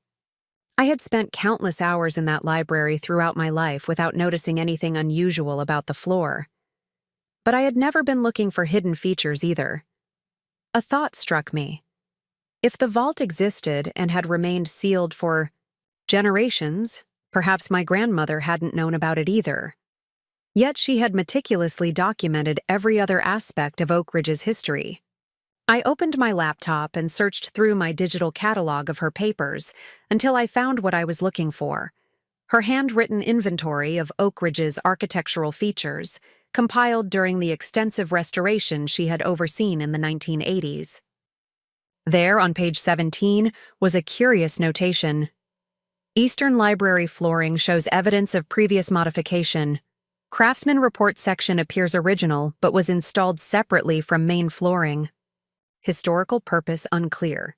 I had spent countless hours in that library throughout my life without noticing anything unusual about the floor. But I had never been looking for hidden features either. A thought struck me. If the vault existed and had remained sealed for generations, perhaps my grandmother hadn't known about it either. Yet she had meticulously documented every other aspect of Oak Ridge's history. I opened my laptop and searched through my digital catalog of her papers until I found what I was looking for: her handwritten inventory of Oak Ridge's architectural features, compiled during the extensive restoration she had overseen in the 1980s. There, on page 17, was a curious notation. "Eastern Library flooring shows evidence of previous modification. Craftsman report section appears original but was installed separately from main flooring. Historical purpose unclear."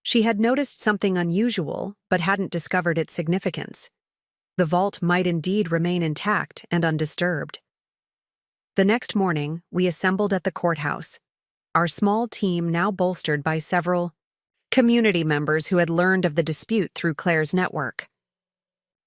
She had noticed something unusual but hadn't discovered its significance. The vault might indeed remain intact and undisturbed. The next morning, we assembled at the courthouse, our small team now bolstered by several community members who had learned of the dispute through Claire's network.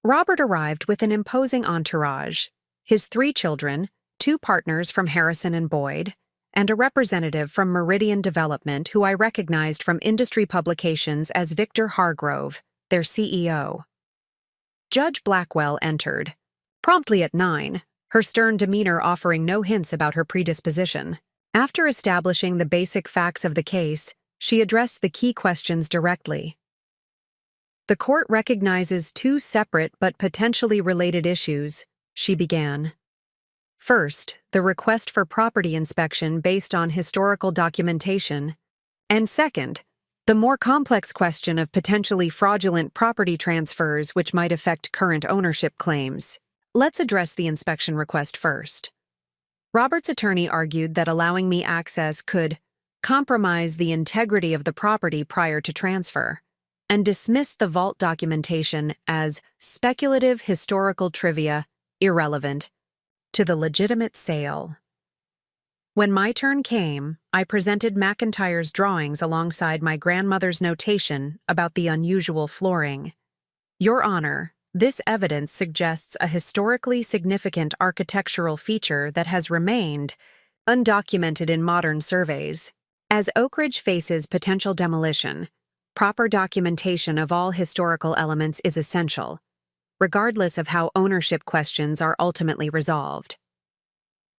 Robert arrived with an imposing entourage: his 3 children, 2 partners from Harrison and Boyd, and a representative from Meridian Development who I recognized from industry publications as Victor Hargrove, their CEO. Judge Blackwell entered, promptly at 9, her stern demeanor offering no hints about her predisposition. After establishing the basic facts of the case, she addressed the key questions directly. "The court recognizes 2 separate but potentially related issues," she began. "First, the request for property inspection based on historical documentation, and second, the more complex question of potentially fraudulent property transfers which might affect current ownership claims. Let's address the inspection request first." Robert's attorney argued that allowing me access could compromise the integrity of the property prior to transfer, and dismissed the vault documentation as speculative historical trivia, irrelevant to the legitimate sale. When my turn came, I presented McIntyre's drawings alongside my grandmother's notation about the unusual flooring. "Your Honor, this evidence suggests a historically significant architectural feature that has remained undocumented in modern surveys. As Oak Ridge faces potential demolition, proper documentation of all historical elements is essential, regardless of how ownership questions are ultimately resolved."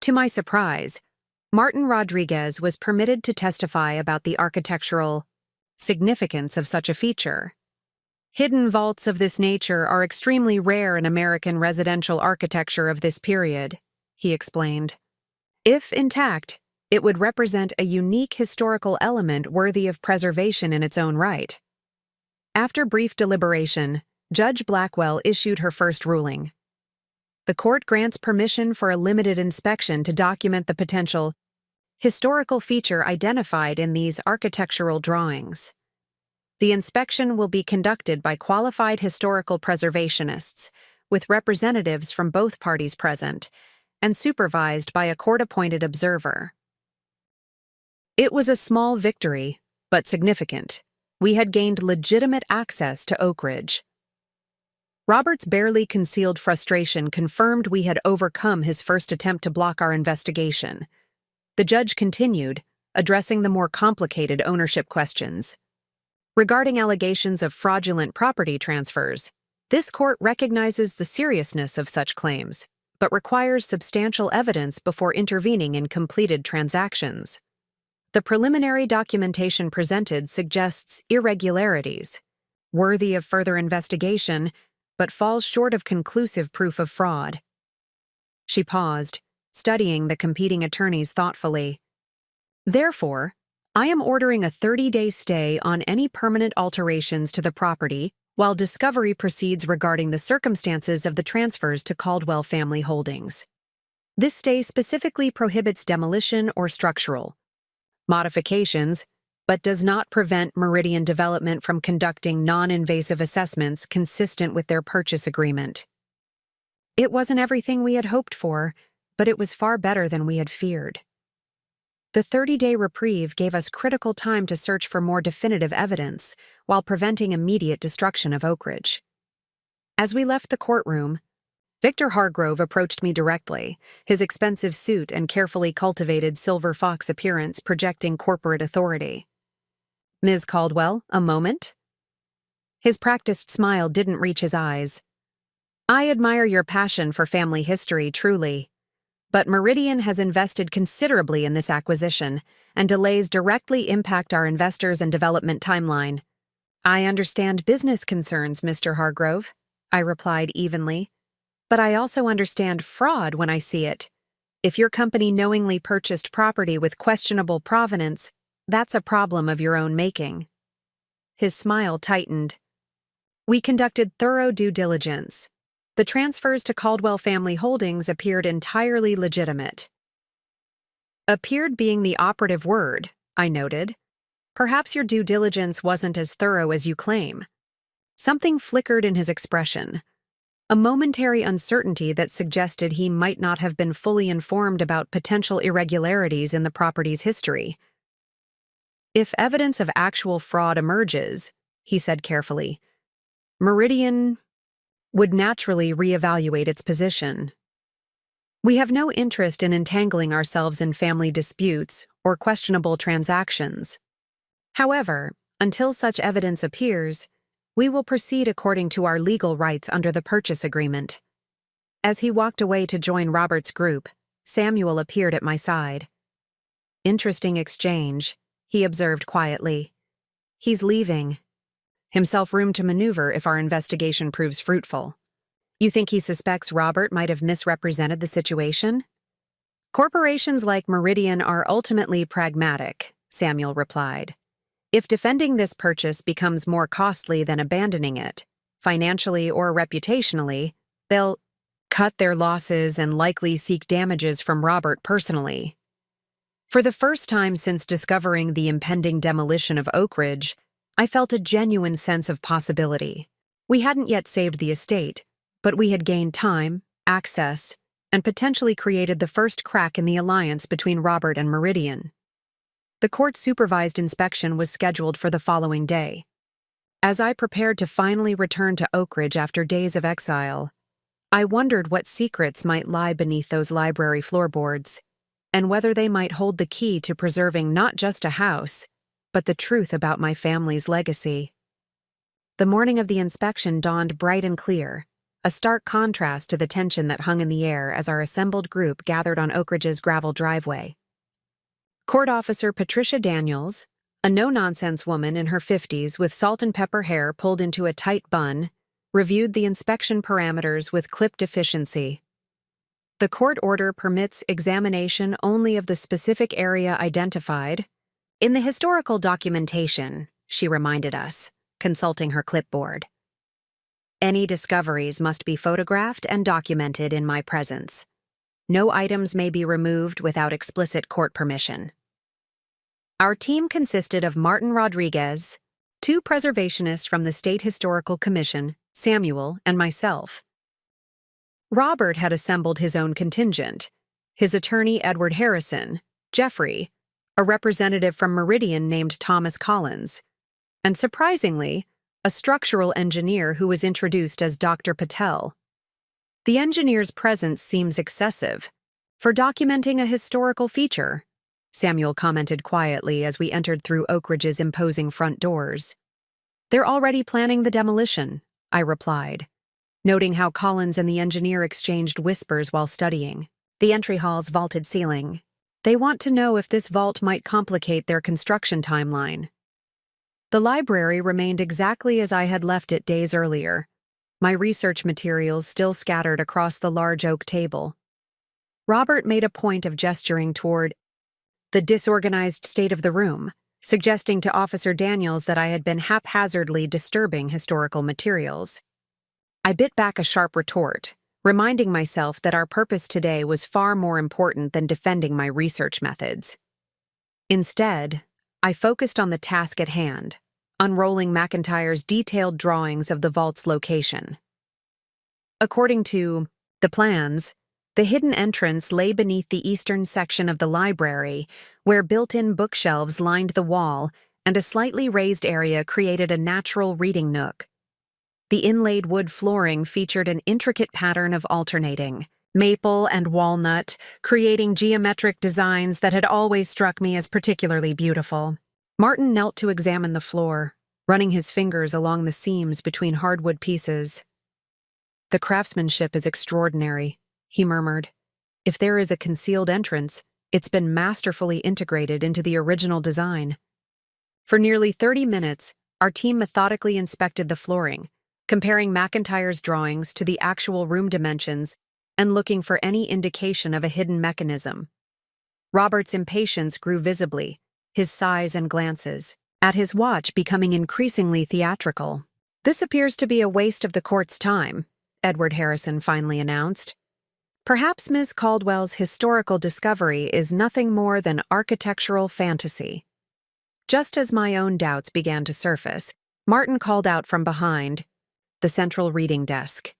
To my surprise, Martin Rodriguez was permitted to testify about the architectural significance of such a feature. "Hidden vaults of this nature are extremely rare in American residential architecture of this period," he explained. "If intact, it would represent a unique historical element worthy of preservation in its own right." After brief deliberation, Judge Blackwell issued her first ruling. The court grants permission for a limited inspection to document the potential historical feature identified in these architectural drawings. The inspection will be conducted by qualified historical preservationists, with representatives from both parties present, and supervised by a court-appointed observer. It was a small victory, but significant. We had gained legitimate access to Oak Ridge. Robert's barely concealed frustration confirmed we had overcome his first attempt to block our investigation. The judge continued, addressing the more complicated ownership questions. Regarding allegations of fraudulent property transfers, this court recognizes the seriousness of such claims, but requires substantial evidence before intervening in completed transactions. The preliminary documentation presented suggests irregularities, worthy of further investigation, but falls short of conclusive proof of fraud. She paused, studying the competing attorneys thoughtfully. Therefore, I am ordering a 30-day stay on any permanent alterations to the property while discovery proceeds regarding the circumstances of the transfers to Caldwell Family Holdings. This stay specifically prohibits demolition or structural modifications, but does not prevent Meridian Development from conducting non-invasive assessments consistent with their purchase agreement. It wasn't everything we had hoped for, but it was far better than we had feared. The 30-day reprieve gave us critical time to search for more definitive evidence while preventing immediate destruction of Oak Ridge. As we left the courtroom, Victor Hargrove approached me directly, his expensive suit and carefully cultivated silver fox appearance projecting corporate authority. "Ms. Caldwell, a moment?" His practiced smile didn't reach his eyes. "I admire your passion for family history, truly. But Meridian has invested considerably in this acquisition, and delays directly impact our investors and development timeline." "I understand business concerns, Mr. Hargrove," I replied evenly. "But I also understand fraud when I see it. If your company knowingly purchased property with questionable provenance, that's a problem of your own making." His smile tightened. "We conducted thorough due diligence. The transfers to Caldwell Family Holdings appeared entirely legitimate." "Appeared" being the operative word, I noted. "Perhaps your due diligence wasn't as thorough as you claim." Something flickered in his expression, a momentary uncertainty that suggested he might not have been fully informed about potential irregularities in the property's history. "If evidence of actual fraud emerges," he said carefully, "Meridian would naturally reevaluate its position. We have no interest in entangling ourselves in family disputes or questionable transactions. However, until such evidence appears, we will proceed according to our legal rights under the purchase agreement." As he walked away to join Robert's group, Samuel appeared at my side. "Interesting exchange," he observed quietly. "He's leaving himself room to maneuver if our investigation proves fruitful." "You think he suspects Robert might have misrepresented the situation?" "Corporations like Meridian are ultimately pragmatic," Samuel replied. "If defending this purchase becomes more costly than abandoning it, financially or reputationally, they'll cut their losses and likely seek damages from Robert personally." For the first time since discovering the impending demolition of Oak Ridge, I felt a genuine sense of possibility. We hadn't yet saved the estate, but we had gained time, access, and potentially created the first crack in the alliance between Robert and Meridian. The court-supervised inspection was scheduled for the following day. As I prepared to finally return to Oak Ridge after days of exile, I wondered what secrets might lie beneath those library floorboards, and whether they might hold the key to preserving not just a house, but the truth about my family's legacy. The morning of the inspection dawned bright and clear, a stark contrast to the tension that hung in the air as our assembled group gathered on Oak Ridge's gravel driveway. Court Officer Patricia Daniels, a no-nonsense woman in her 50s with salt and pepper hair pulled into a tight bun, reviewed the inspection parameters with clipped efficiency. The court order permits examination only of the specific area identified in the historical documentation, she reminded us, consulting her clipboard. "Any discoveries must be photographed and documented in my presence. No items may be removed without explicit court permission." Our team consisted of Martin Rodriguez, 2 preservationists from the State Historical Commission, Samuel, and myself. Robert had assembled his own contingent, his attorney Edward Harrison, Jeffrey, a representative from Meridian named Thomas Collins, and surprisingly, a structural engineer who was introduced as Dr. Patel. The engineer's presence seems excessive. For documenting a historical feature, Samuel commented quietly as we entered through Oak Ridge's imposing front doors. They're already planning the demolition, I replied, noting how Collins and the engineer exchanged whispers while studying the entry hall's vaulted ceiling. They want to know if this vault might complicate their construction timeline. The library remained exactly as I had left it days earlier, my research materials still scattered across the large oak table. Robert made a point of gesturing toward the disorganized state of the room, suggesting to Officer Daniels that I had been haphazardly disturbing historical materials. I bit back a sharp retort, reminding myself that our purpose today was far more important than defending my research methods. Instead, I focused on the task at hand, unrolling McIntyre's detailed drawings of the vault's location. According to the plans, the hidden entrance lay beneath the eastern section of the library, where built-in bookshelves lined the wall and a slightly raised area created a natural reading nook. The inlaid wood flooring featured an intricate pattern of alternating maple and walnut, creating geometric designs that had always struck me as particularly beautiful. Martin knelt to examine the floor, running his fingers along the seams between hardwood pieces. "The craftsmanship is extraordinary," he murmured. "If there is a concealed entrance, it's been masterfully integrated into the original design." For nearly 30 minutes, our team methodically inspected the flooring, comparing McIntyre's drawings to the actual room dimensions and looking for any indication of a hidden mechanism. Robert's impatience grew visibly, his sighs and glances at his watch becoming increasingly theatrical. "This appears to be a waste of the court's time," Edward Harrison finally announced. "Perhaps Ms. Caldwell's historical discovery is nothing more than architectural fantasy." Just as my own doubts began to surface, Martin called out from behind the central reading desk.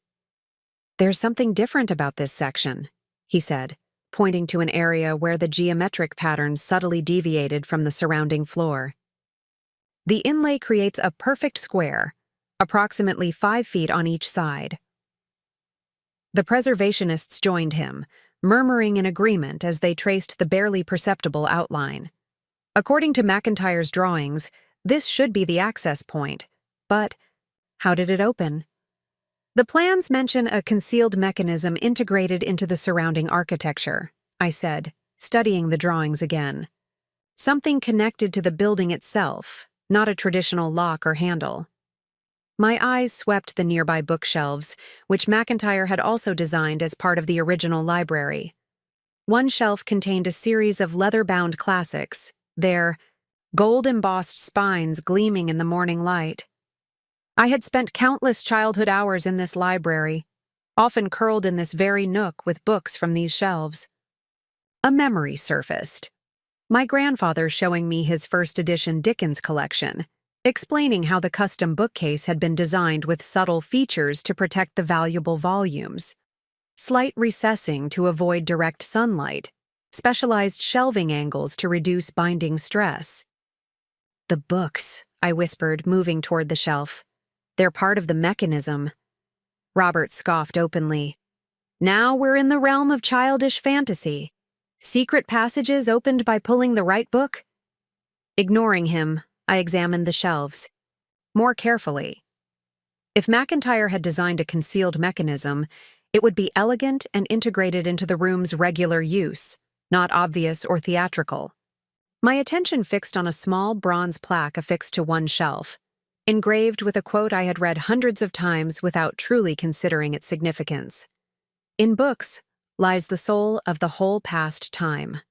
"There's something different about this section," he said, pointing to an area where the geometric pattern subtly deviated from the surrounding floor. "The inlay creates a perfect square, approximately 5 feet on each side." The preservationists joined him, murmuring in agreement as they traced the barely perceptible outline. According to McIntyre's drawings, this should be the access point, but how did it open? "The plans mention a concealed mechanism integrated into the surrounding architecture," I said, studying the drawings again. "Something connected to the building itself, not a traditional lock or handle." My eyes swept the nearby bookshelves, which McIntyre had also designed as part of the original library. One shelf contained a series of leather-bound classics, their gold-embossed spines gleaming in the morning light. I had spent countless childhood hours in this library, often curled in this very nook with books from these shelves. A memory surfaced. My grandfather showing me his first edition Dickens collection, explaining how the custom bookcase had been designed with subtle features to protect the valuable volumes. Slight recessing to avoid direct sunlight, specialized shelving angles to reduce binding stress. "The books," I whispered, moving toward the shelf. "They're part of the mechanism." Robert scoffed openly. "Now we're in the realm of childish fantasy. Secret passages opened by pulling the right book?" Ignoring him, I examined the shelves more carefully. If McIntyre had designed a concealed mechanism, it would be elegant and integrated into the room's regular use, not obvious or theatrical. My attention fixed on a small bronze plaque affixed to one shelf, engraved with a quote I had read hundreds of times without truly considering its significance. "In books lies the soul of the whole past time."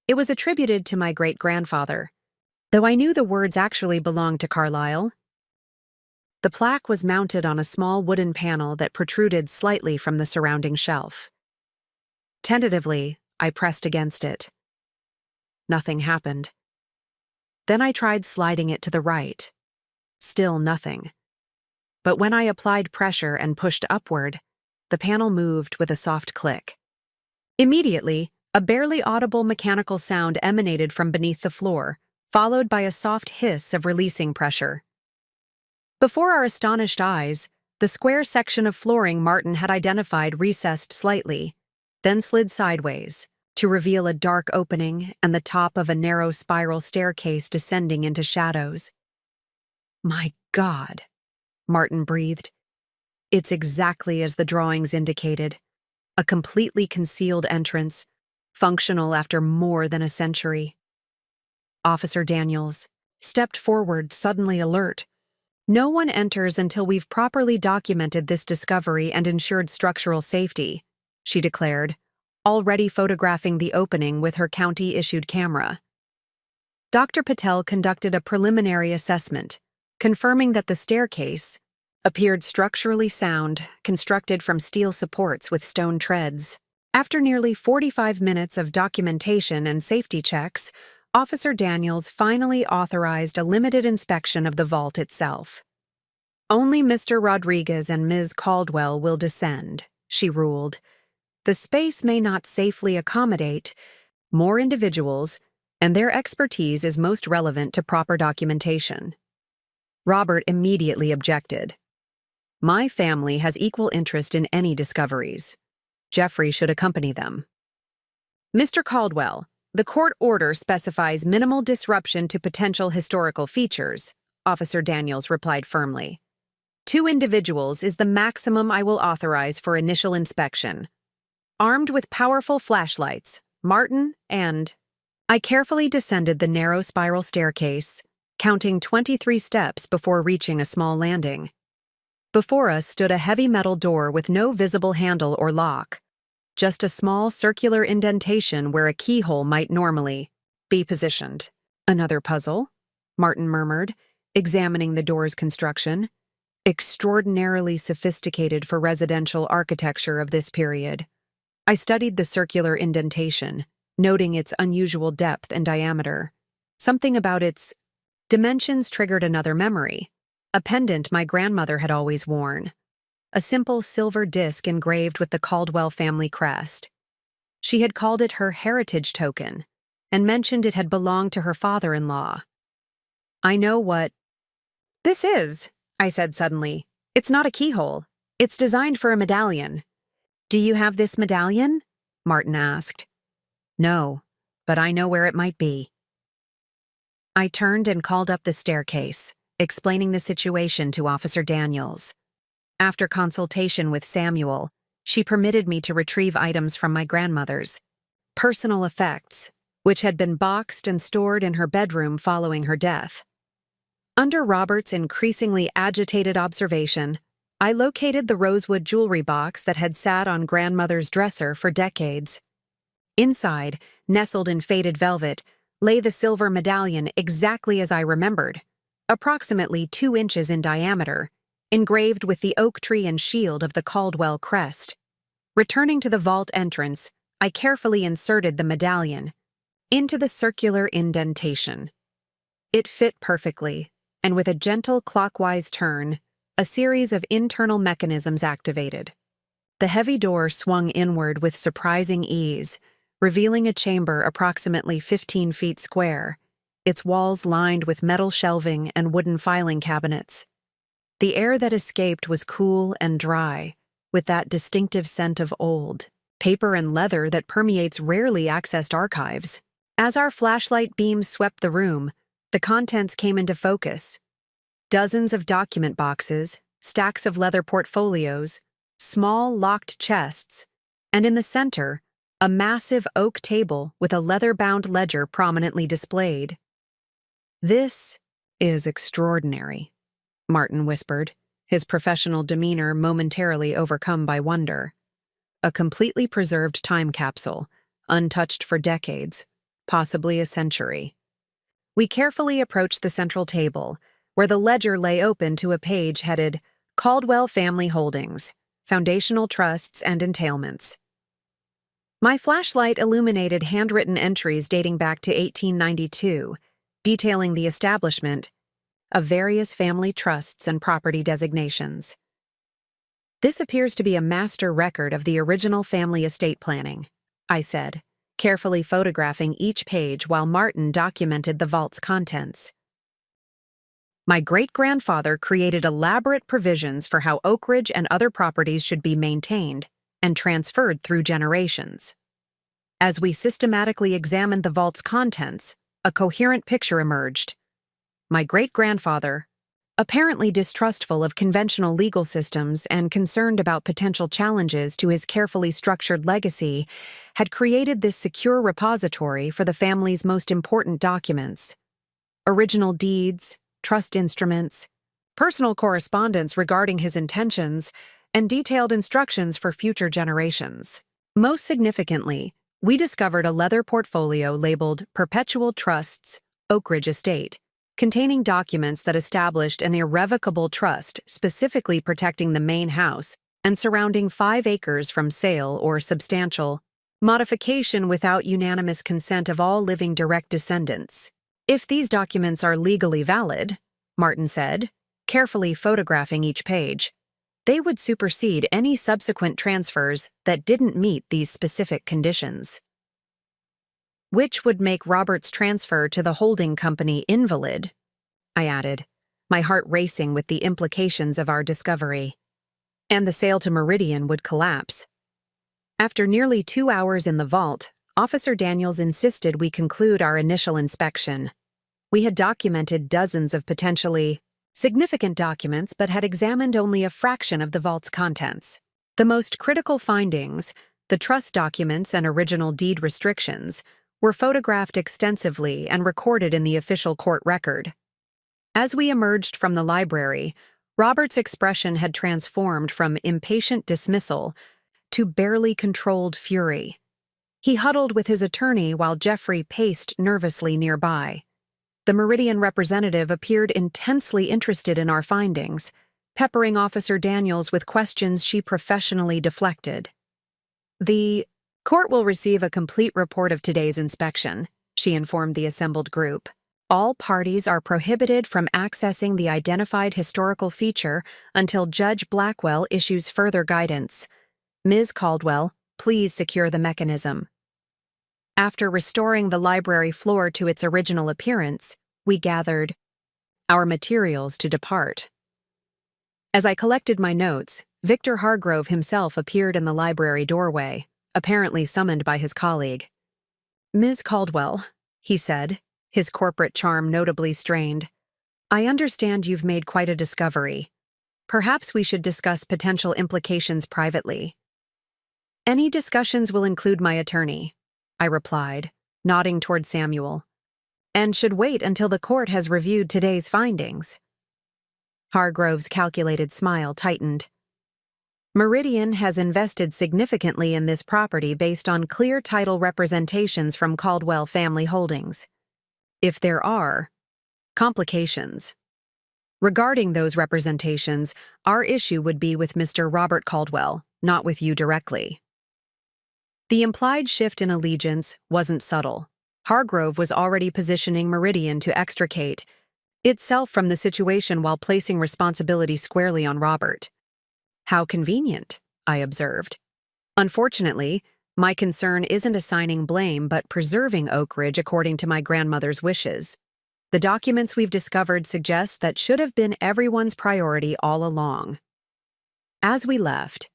It was attributed to my great-grandfather, though I knew the words actually belonged to Carlyle. The plaque was mounted on a small wooden panel that protruded slightly from the surrounding shelf. Tentatively, I pressed against it. Nothing happened. Then I tried sliding it to the right. Still nothing. But when I applied pressure and pushed upward, the panel moved with a soft click. Immediately, a barely audible mechanical sound emanated from beneath the floor, followed by a soft hiss of releasing pressure. Before our astonished eyes, the square section of flooring Martin had identified recessed slightly, then slid sideways, to reveal a dark opening and the top of a narrow spiral staircase descending into shadows. "My God," Martin breathed. "It's exactly as the drawings indicated. A completely concealed entrance, functional after more than a century." Officer Daniels stepped forward, suddenly alert. "No one enters until we've properly documented this discovery and ensured structural safety," she declared, already photographing the opening with her county-issued camera. Dr. Patel conducted a preliminary assessment, confirming that the staircase appeared structurally sound, constructed from steel supports with stone treads. After nearly 45 minutes of documentation and safety checks, Officer Daniels finally authorized a limited inspection of the vault itself. "Only Mr. Rodriguez and Ms. Caldwell will descend," she ruled. "The space may not safely accommodate more individuals, and their expertise is most relevant to proper documentation." Robert immediately objected. "My family has equal interest in any discoveries. Jeffrey should accompany them." "Mr. Caldwell, the court order specifies minimal disruption to potential historical features," Officer Daniels replied firmly. "2 individuals is the maximum I will authorize for initial inspection. Armed with powerful flashlights, Martin and—" I carefully descended the narrow spiral staircase, counting 23 steps before reaching a small landing. Before us stood a heavy metal door with no visible handle or lock, just a small circular indentation where a keyhole might normally be positioned. "Another puzzle," Martin murmured, examining the door's construction. "Extraordinarily sophisticated for residential architecture of this period." I studied the circular indentation, noting its unusual depth and diameter. Something about its dimensions triggered another memory, a pendant my grandmother had always worn, a simple silver disc engraved with the Caldwell family crest. She had called it her heritage token, and mentioned it had belonged to her father-in-law. "I know what this is," I said suddenly. "It's not a keyhole. It's designed for a medallion." "Do you have this medallion?" Martin asked. "No, but I know where it might be." I turned and called up the staircase, explaining the situation to Officer Daniels. After consultation with Samuel, she permitted me to retrieve items from my grandmother's personal effects, which had been boxed and stored in her bedroom following her death. Under Robert's increasingly agitated observation, I located the rosewood jewelry box that had sat on grandmother's dresser for decades. Inside, nestled in faded velvet, lay the silver medallion exactly as I remembered, approximately 2 inches in diameter, engraved with the oak tree and shield of the Caldwell crest. Returning to the vault entrance, I carefully inserted the medallion into the circular indentation. It fit perfectly, and with a gentle clockwise turn, a series of internal mechanisms activated. The heavy door swung inward with surprising ease, revealing a chamber approximately 15 feet square, its walls lined with metal shelving and wooden filing cabinets. The air that escaped was cool and dry, with that distinctive scent of old paper and leather that permeates rarely accessed archives. As our flashlight beams swept the room, the contents came into focus. Dozens of document boxes, stacks of leather portfolios, small locked chests, and in the center, a massive oak table with a leather-bound ledger prominently displayed. "This is extraordinary," Martin whispered, his professional demeanor momentarily overcome by wonder. "A completely preserved time capsule, untouched for decades, possibly a century." We carefully approached the central table, where the ledger lay open to a page headed Caldwell Family Holdings, Foundational Trusts and Entailments. My flashlight illuminated handwritten entries dating back to 1892, detailing the establishment of various family trusts and property designations. "This appears to be a master record of the original family estate planning," I said, carefully photographing each page while Martin documented the vault's contents. My great-grandfather created elaborate provisions for how Oak Ridge and other properties should be maintained and transferred through generations. As we systematically examined the vault's contents, a coherent picture emerged. My great-grandfather, apparently distrustful of conventional legal systems and concerned about potential challenges to his carefully structured legacy, had created this secure repository for the family's most important documents: original deeds, trust instruments, personal correspondence regarding his intentions, and detailed instructions for future generations. Most significantly, we discovered a leather portfolio labeled Perpetual Trusts, Oak Ridge Estate, containing documents that established an irrevocable trust specifically protecting the main house and surrounding 5 acres from sale or substantial modification without unanimous consent of all living direct descendants. If these documents are legally valid, Martin said, carefully photographing each page, they would supersede any subsequent transfers that didn't meet these specific conditions. Which would make Robert's transfer to the holding company invalid, I added, my heart racing with the implications of our discovery. And the sale to Meridian would collapse. After nearly 2 hours in the vault, Officer Daniels insisted we conclude our initial inspection. We had documented dozens of potentially significant documents but had examined only a fraction of the vault's contents. The most critical findings, the trust documents and original deed restrictions, were photographed extensively and recorded in the official court record. As we emerged from the library, Robert's expression had transformed from impatient dismissal to barely controlled fury. He huddled with his attorney while Jeffrey paced nervously nearby. The Meridian representative appeared intensely interested in our findings, peppering Officer Daniels with questions she professionally deflected. The court will receive a complete report of today's inspection, she informed the assembled group. All parties are prohibited from accessing the identified historical feature until Judge Blackwell issues further guidance. Ms. Caldwell, please secure the mechanism. After restoring the library floor to its original appearance, we gathered our materials to depart. As I collected my notes, Victor Hargrove himself appeared in the library doorway, apparently summoned by his colleague. Ms. Caldwell, he said, his corporate charm notably strained, I understand you've made quite a discovery. Perhaps we should discuss potential implications privately. Any discussions will include my attorney, I replied, nodding toward Samuel, and should wait until the court has reviewed today's findings. Hargrove's calculated smile tightened. Meridian has invested significantly in this property based on clear title representations from Caldwell Family Holdings. If there are complications regarding those representations, our issue would be with Mr. Robert Caldwell, not with you directly. The implied shift in allegiance wasn't subtle. Hargrove was already positioning Meridian to extricate itself from the situation while placing responsibility squarely on Robert. How convenient, I observed. Unfortunately, my concern isn't assigning blame but preserving Oak Ridge according to my grandmother's wishes. The documents we've discovered suggest that should have been everyone's priority all along. As we left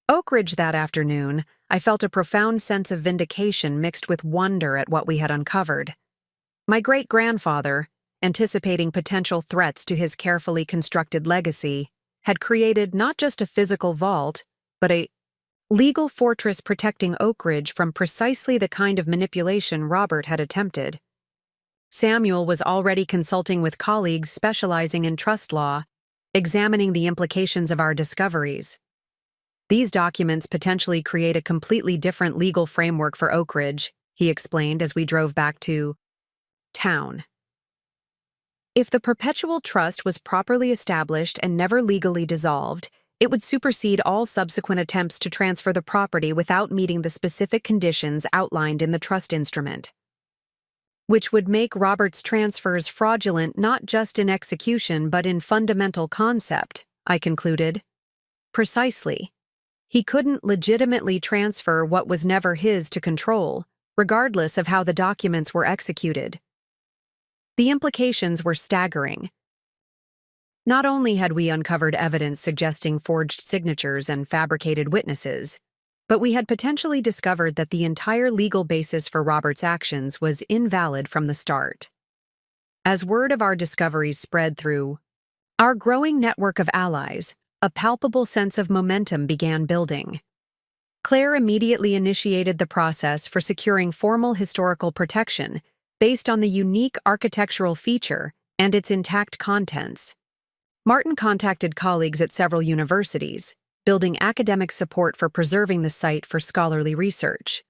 Oak Ridge that afternoon, I felt a profound sense of vindication mixed with wonder at what we had uncovered. My great-grandfather, anticipating potential threats to his carefully constructed legacy, had created not just a physical vault, but a legal fortress protecting Oak Ridge from precisely the kind of manipulation Robert had attempted. Samuel was already consulting with colleagues specializing in trust law, examining the implications of our discoveries. These documents potentially create a completely different legal framework for Oak Ridge, he explained as we drove back to town. If the perpetual trust was properly established and never legally dissolved, it would supersede all subsequent attempts to transfer the property without meeting the specific conditions outlined in the trust instrument, which would make Robert's transfers fraudulent not just in execution but in fundamental concept, I concluded. Precisely. He couldn't legitimately transfer what was never his to control, regardless of how the documents were executed. The implications were staggering. Not only had we uncovered evidence suggesting forged signatures and fabricated witnesses, but we had potentially discovered that the entire legal basis for Robert's actions was invalid from the start. As word of our discoveries spread through our growing network of allies, a palpable sense of momentum began building. Claire immediately initiated the process for securing formal historical protection based on the unique architectural feature and its intact contents. Martin contacted colleagues at several universities, building academic support for preserving the site for scholarly research.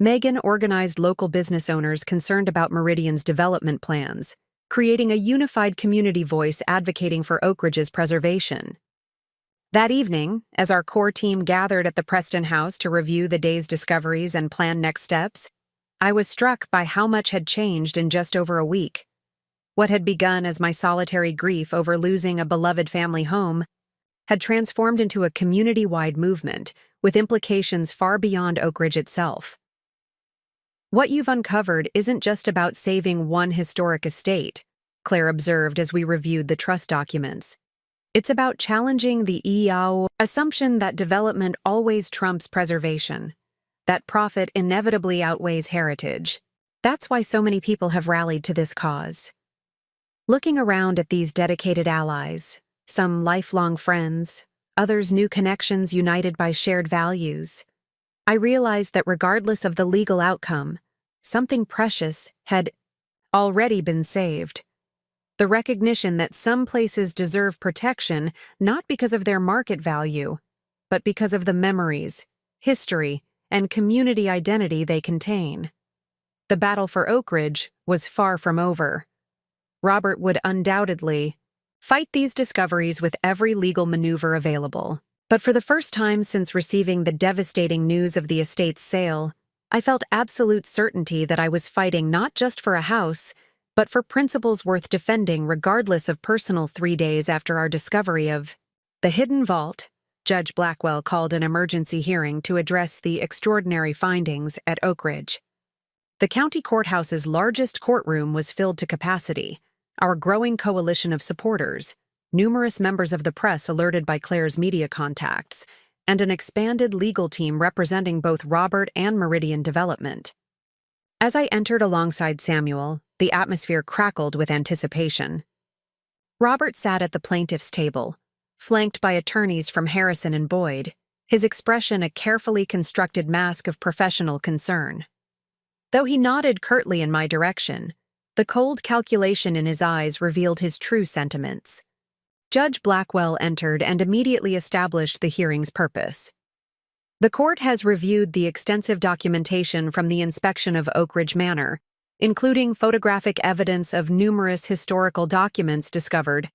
Megan organized local business owners concerned about Meridian's development plans, creating a unified community voice advocating for Oak Ridge's preservation. That evening, as our core team gathered at the Preston House to review the day's discoveries and plan next steps, I was struck by how much had changed in just over a week. What had begun as my solitary grief over losing a beloved family home had transformed into a community-wide movement with implications far beyond Oak Ridge itself. What you've uncovered isn't just about saving one historic estate, Claire observed as we reviewed the trust documents. It's about challenging the EAO assumption that development always trumps preservation, that profit inevitably outweighs heritage. That's why so many people have rallied to this cause. Looking around at these dedicated allies, some lifelong friends, others new connections united by shared values, I realized that regardless of the legal outcome, something precious had already been saved. The recognition that some places deserve protection not because of their market value, but because of the memories, history, and community identity they contain. The battle for Oak Ridge was far from over. Robert would undoubtedly fight these discoveries with every legal maneuver available. But for the first time since receiving the devastating news of the estate's sale, I felt absolute certainty that I was fighting not just for a house, but for principles worth defending regardless of personal 3 days after our discovery of the hidden vault. Judge Blackwell called an emergency hearing to address the extraordinary findings at Oak Ridge. The county courthouse's largest courtroom was filled to capacity. Our growing coalition of supporters, numerous members of the press alerted by Claire's media contacts, and an expanded legal team representing both Robert and Meridian Development. As I entered alongside Samuel, the atmosphere crackled with anticipation. Robert sat at the plaintiff's table, flanked by attorneys from Harrison and Boyd, his expression a carefully constructed mask of professional concern. Though he nodded curtly in my direction, the cold calculation in his eyes revealed his true sentiments. Judge Blackwell entered and immediately established the hearing's purpose. The court has reviewed the extensive documentation from the inspection of Oak Ridge Manor, including photographic evidence of numerous historical documents discovered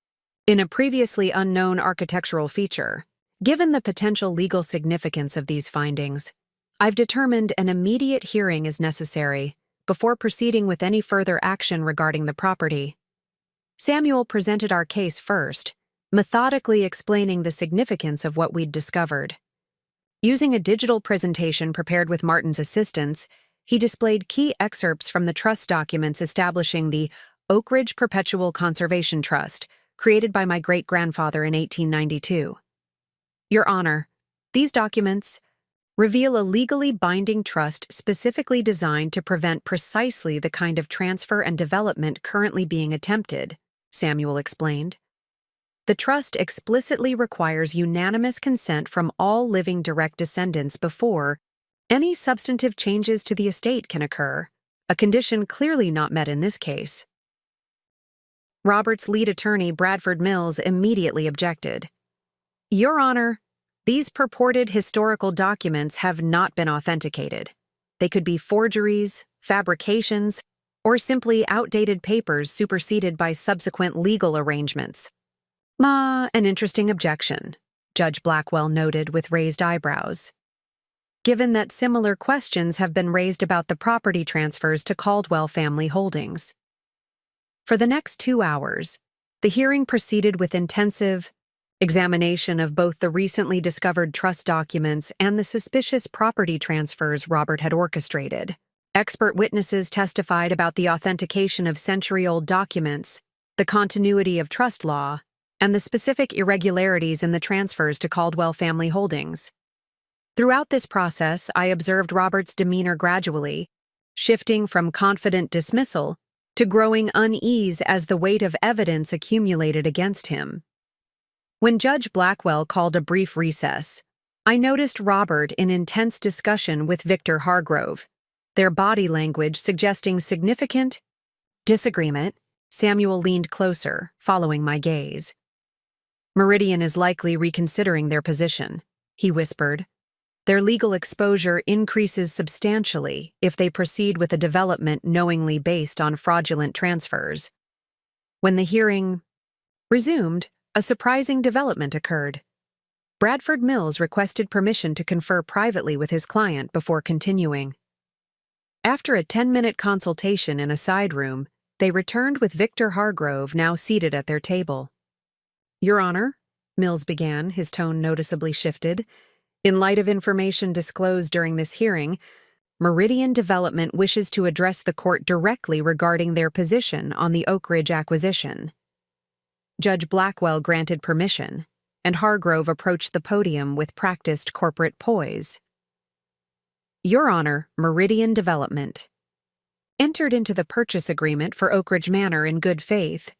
in a previously unknown architectural feature. Given the potential legal significance of these findings, I've determined an immediate hearing is necessary before proceeding with any further action regarding the property. Samuel presented our case first, methodically explaining the significance of what we'd discovered. Using a digital presentation prepared with Martin's assistance, he displayed key excerpts from the trust documents establishing the Oak Ridge Perpetual Conservation Trust, created by my great-grandfather in 1892. Your Honor, these documents reveal a legally binding trust specifically designed to prevent precisely the kind of transfer and development currently being attempted, Samuel explained. The trust explicitly requires unanimous consent from all living direct descendants before any substantive changes to the estate can occur, a condition clearly not met in this case. Robert's lead attorney, Bradford Mills, immediately objected. Your Honor, these purported historical documents have not been authenticated. They could be forgeries, fabrications, or simply outdated papers superseded by subsequent legal arrangements. An interesting objection, Judge Blackwell noted with raised eyebrows. Given that similar questions have been raised about the property transfers to Caldwell Family Holdings. For the next 2 hours, the hearing proceeded with intensive examination of both the recently discovered trust documents and the suspicious property transfers Robert had orchestrated. Expert witnesses testified about the authentication of century-old documents, the continuity of trust law, and the specific irregularities in the transfers to Caldwell Family Holdings. Throughout this process, I observed Robert's demeanor gradually, shifting from confident dismissal to growing unease as the weight of evidence accumulated against him. When Judge Blackwell called a brief recess, I noticed Robert in intense discussion with Victor Hargrove, their body language suggesting significant disagreement. Samuel leaned closer, following my gaze. "Meridian is likely reconsidering their position," he whispered. "Their legal exposure increases substantially if they proceed with a development knowingly based on fraudulent transfers." When the hearing resumed, a surprising development occurred. Bradford Mills requested permission to confer privately with his client before continuing. After a 10-minute consultation in a side room, they returned with Victor Hargrove now seated at their table. "Your Honor," Mills began, his tone noticeably shifted. "In light of information disclosed during this hearing, Meridian Development wishes to address the court directly regarding their position on the Oak Ridge acquisition." Judge Blackwell granted permission, and Hargrove approached the podium with practiced corporate poise. "Your Honor, Meridian Development entered into the purchase agreement for Oak Ridge Manor in good faith,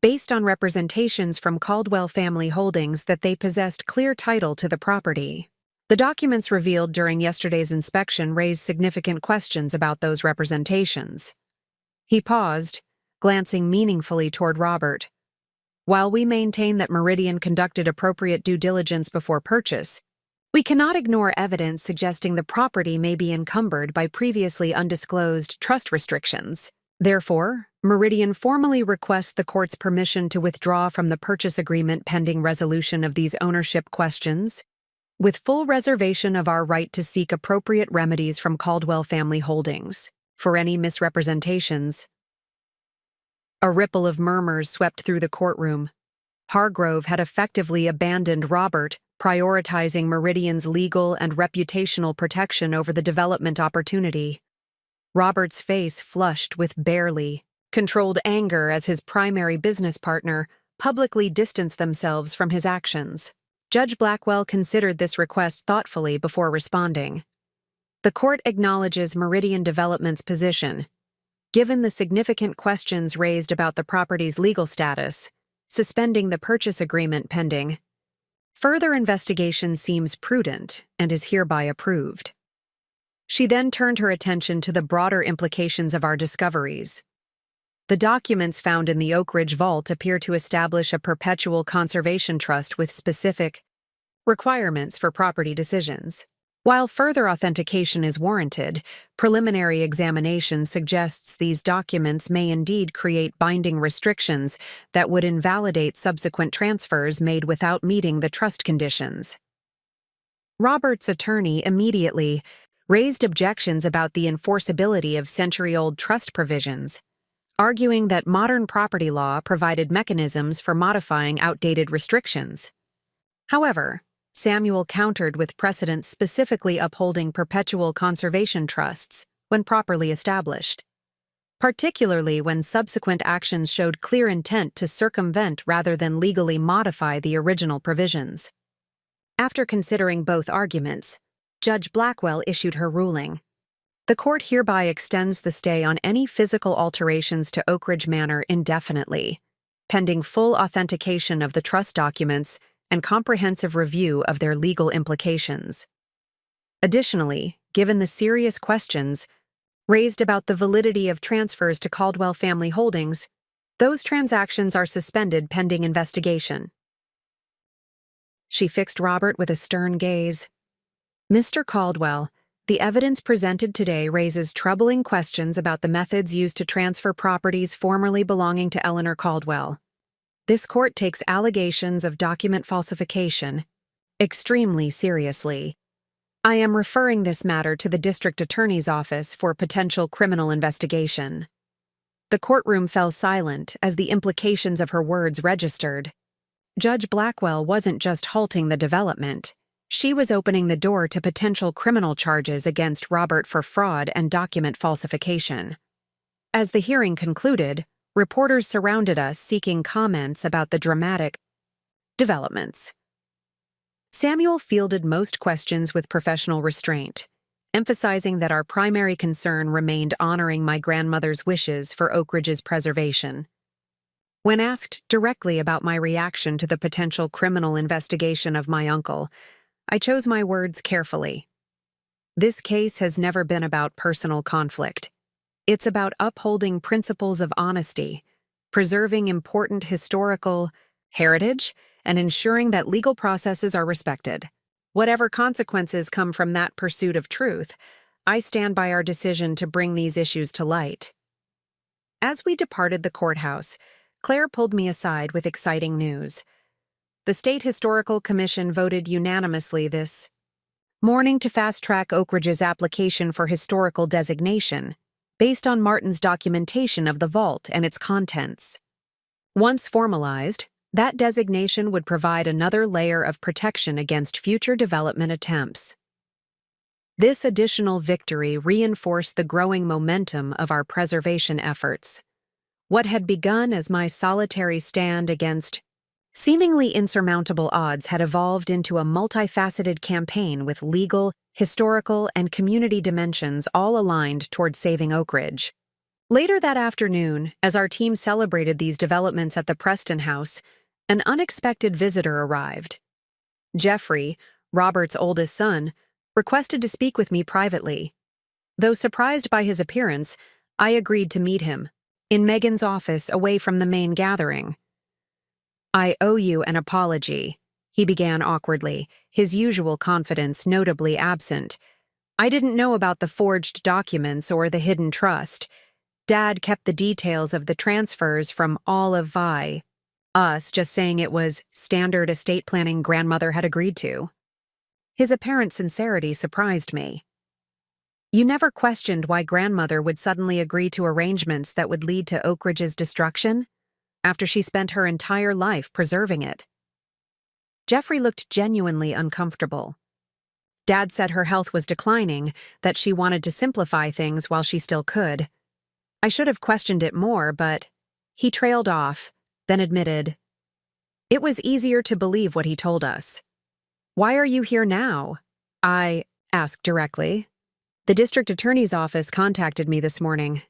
based on representations from Caldwell Family Holdings that they possessed clear title to the property. The documents revealed during yesterday's inspection raised significant questions about those representations." He paused, glancing meaningfully toward Robert. "While we maintain that Meridian conducted appropriate due diligence before purchase, we cannot ignore evidence suggesting the property may be encumbered by previously undisclosed trust restrictions. Therefore, Meridian formally requests the court's permission to withdraw from the purchase agreement pending resolution of these ownership questions, with full reservation of our right to seek appropriate remedies from Caldwell Family Holdings for any misrepresentations." A ripple of murmurs swept through the courtroom. Hargrove had effectively abandoned Robert, prioritizing Meridian's legal and reputational protection over the development opportunity. Robert's face flushed with barely controlled anger as his primary business partner publicly distanced themselves from his actions. Judge Blackwell considered this request thoughtfully before responding. "The court acknowledges Meridian Development's position. Given the significant questions raised about the property's legal status, suspending the purchase agreement pending, further investigation seems prudent and is hereby approved." She then turned her attention to the broader implications of our discoveries. "The documents found in the Oak Ridge Vault appear to establish a perpetual conservation trust with specific requirements for property decisions. While further authentication is warranted, preliminary examination suggests these documents may indeed create binding restrictions that would invalidate subsequent transfers made without meeting the trust conditions." Robert's attorney immediately raised objections about the enforceability of century-old trust provisions, arguing that modern property law provided mechanisms for modifying outdated restrictions. However, Samuel countered with precedents specifically upholding perpetual conservation trusts when properly established, particularly when subsequent actions showed clear intent to circumvent rather than legally modify the original provisions. After considering both arguments, Judge Blackwell issued her ruling. "The court hereby extends the stay on any physical alterations to Oak Ridge Manor indefinitely, pending full authentication of the trust documents and comprehensive review of their legal implications. Additionally, given the serious questions raised about the validity of transfers to Caldwell Family Holdings, those transactions are suspended pending investigation." She fixed Robert with a stern gaze. "Mr. Caldwell, the evidence presented today raises troubling questions about the methods used to transfer properties formerly belonging to Eleanor Caldwell. This court takes allegations of document falsification extremely seriously. I am referring this matter to the district attorney's office for potential criminal investigation." The courtroom fell silent as the implications of her words registered. Judge Blackwell wasn't just halting the development. She was opening the door to potential criminal charges against Robert for fraud and document falsification. As the hearing concluded, reporters surrounded us seeking comments about the dramatic Developments. Samuel fielded most questions with professional restraint, emphasizing that our primary concern remained honoring my grandmother's wishes for Oak Ridge's preservation. When asked directly about my reaction to the potential criminal investigation of my uncle, I chose my words carefully. This case has never been about personal conflict. It's about upholding principles of honesty, preserving important historical heritage, and ensuring that legal processes are respected. Whatever consequences come from that pursuit of truth, I stand by our decision to bring these issues to light. As we departed the courthouse, Claire pulled me aside with exciting news. The State Historical Commission voted unanimously this morning to fast-track Oak Ridge's application for historical designation, based on Martin's documentation of the vault and its contents. Once formalized, that designation would provide another layer of protection against future development attempts. This additional victory reinforced the growing momentum of our preservation efforts. What had begun as my solitary stand against seemingly insurmountable odds had evolved into a multifaceted campaign with legal, historical, and community dimensions all aligned toward saving Oak Ridge. Later that afternoon, as our team celebrated these developments at the Preston House, an unexpected visitor arrived. Jeffrey, Robert's oldest son, requested to speak with me privately. Though surprised by his appearance, I agreed to meet him, in Megan's office away from the main gathering. "I owe you an apology," he began awkwardly, his usual confidence notably absent. "I didn't know about the forged documents or the hidden trust. Dad kept the details of the transfers from all of us, just saying it was standard estate planning grandmother had agreed to." His apparent sincerity surprised me. "You never questioned why grandmother would suddenly agree to arrangements that would lead to Oak Ridge's destruction, after she spent her entire life preserving it?" Jeffrey looked genuinely uncomfortable. Dad said her health was declining, that she wanted to simplify things while she still could. I should have questioned it more, but he trailed off, then admitted, "It was easier to believe what he told us." "Why are you here now?" I asked directly. "The district attorney's office contacted me this morning.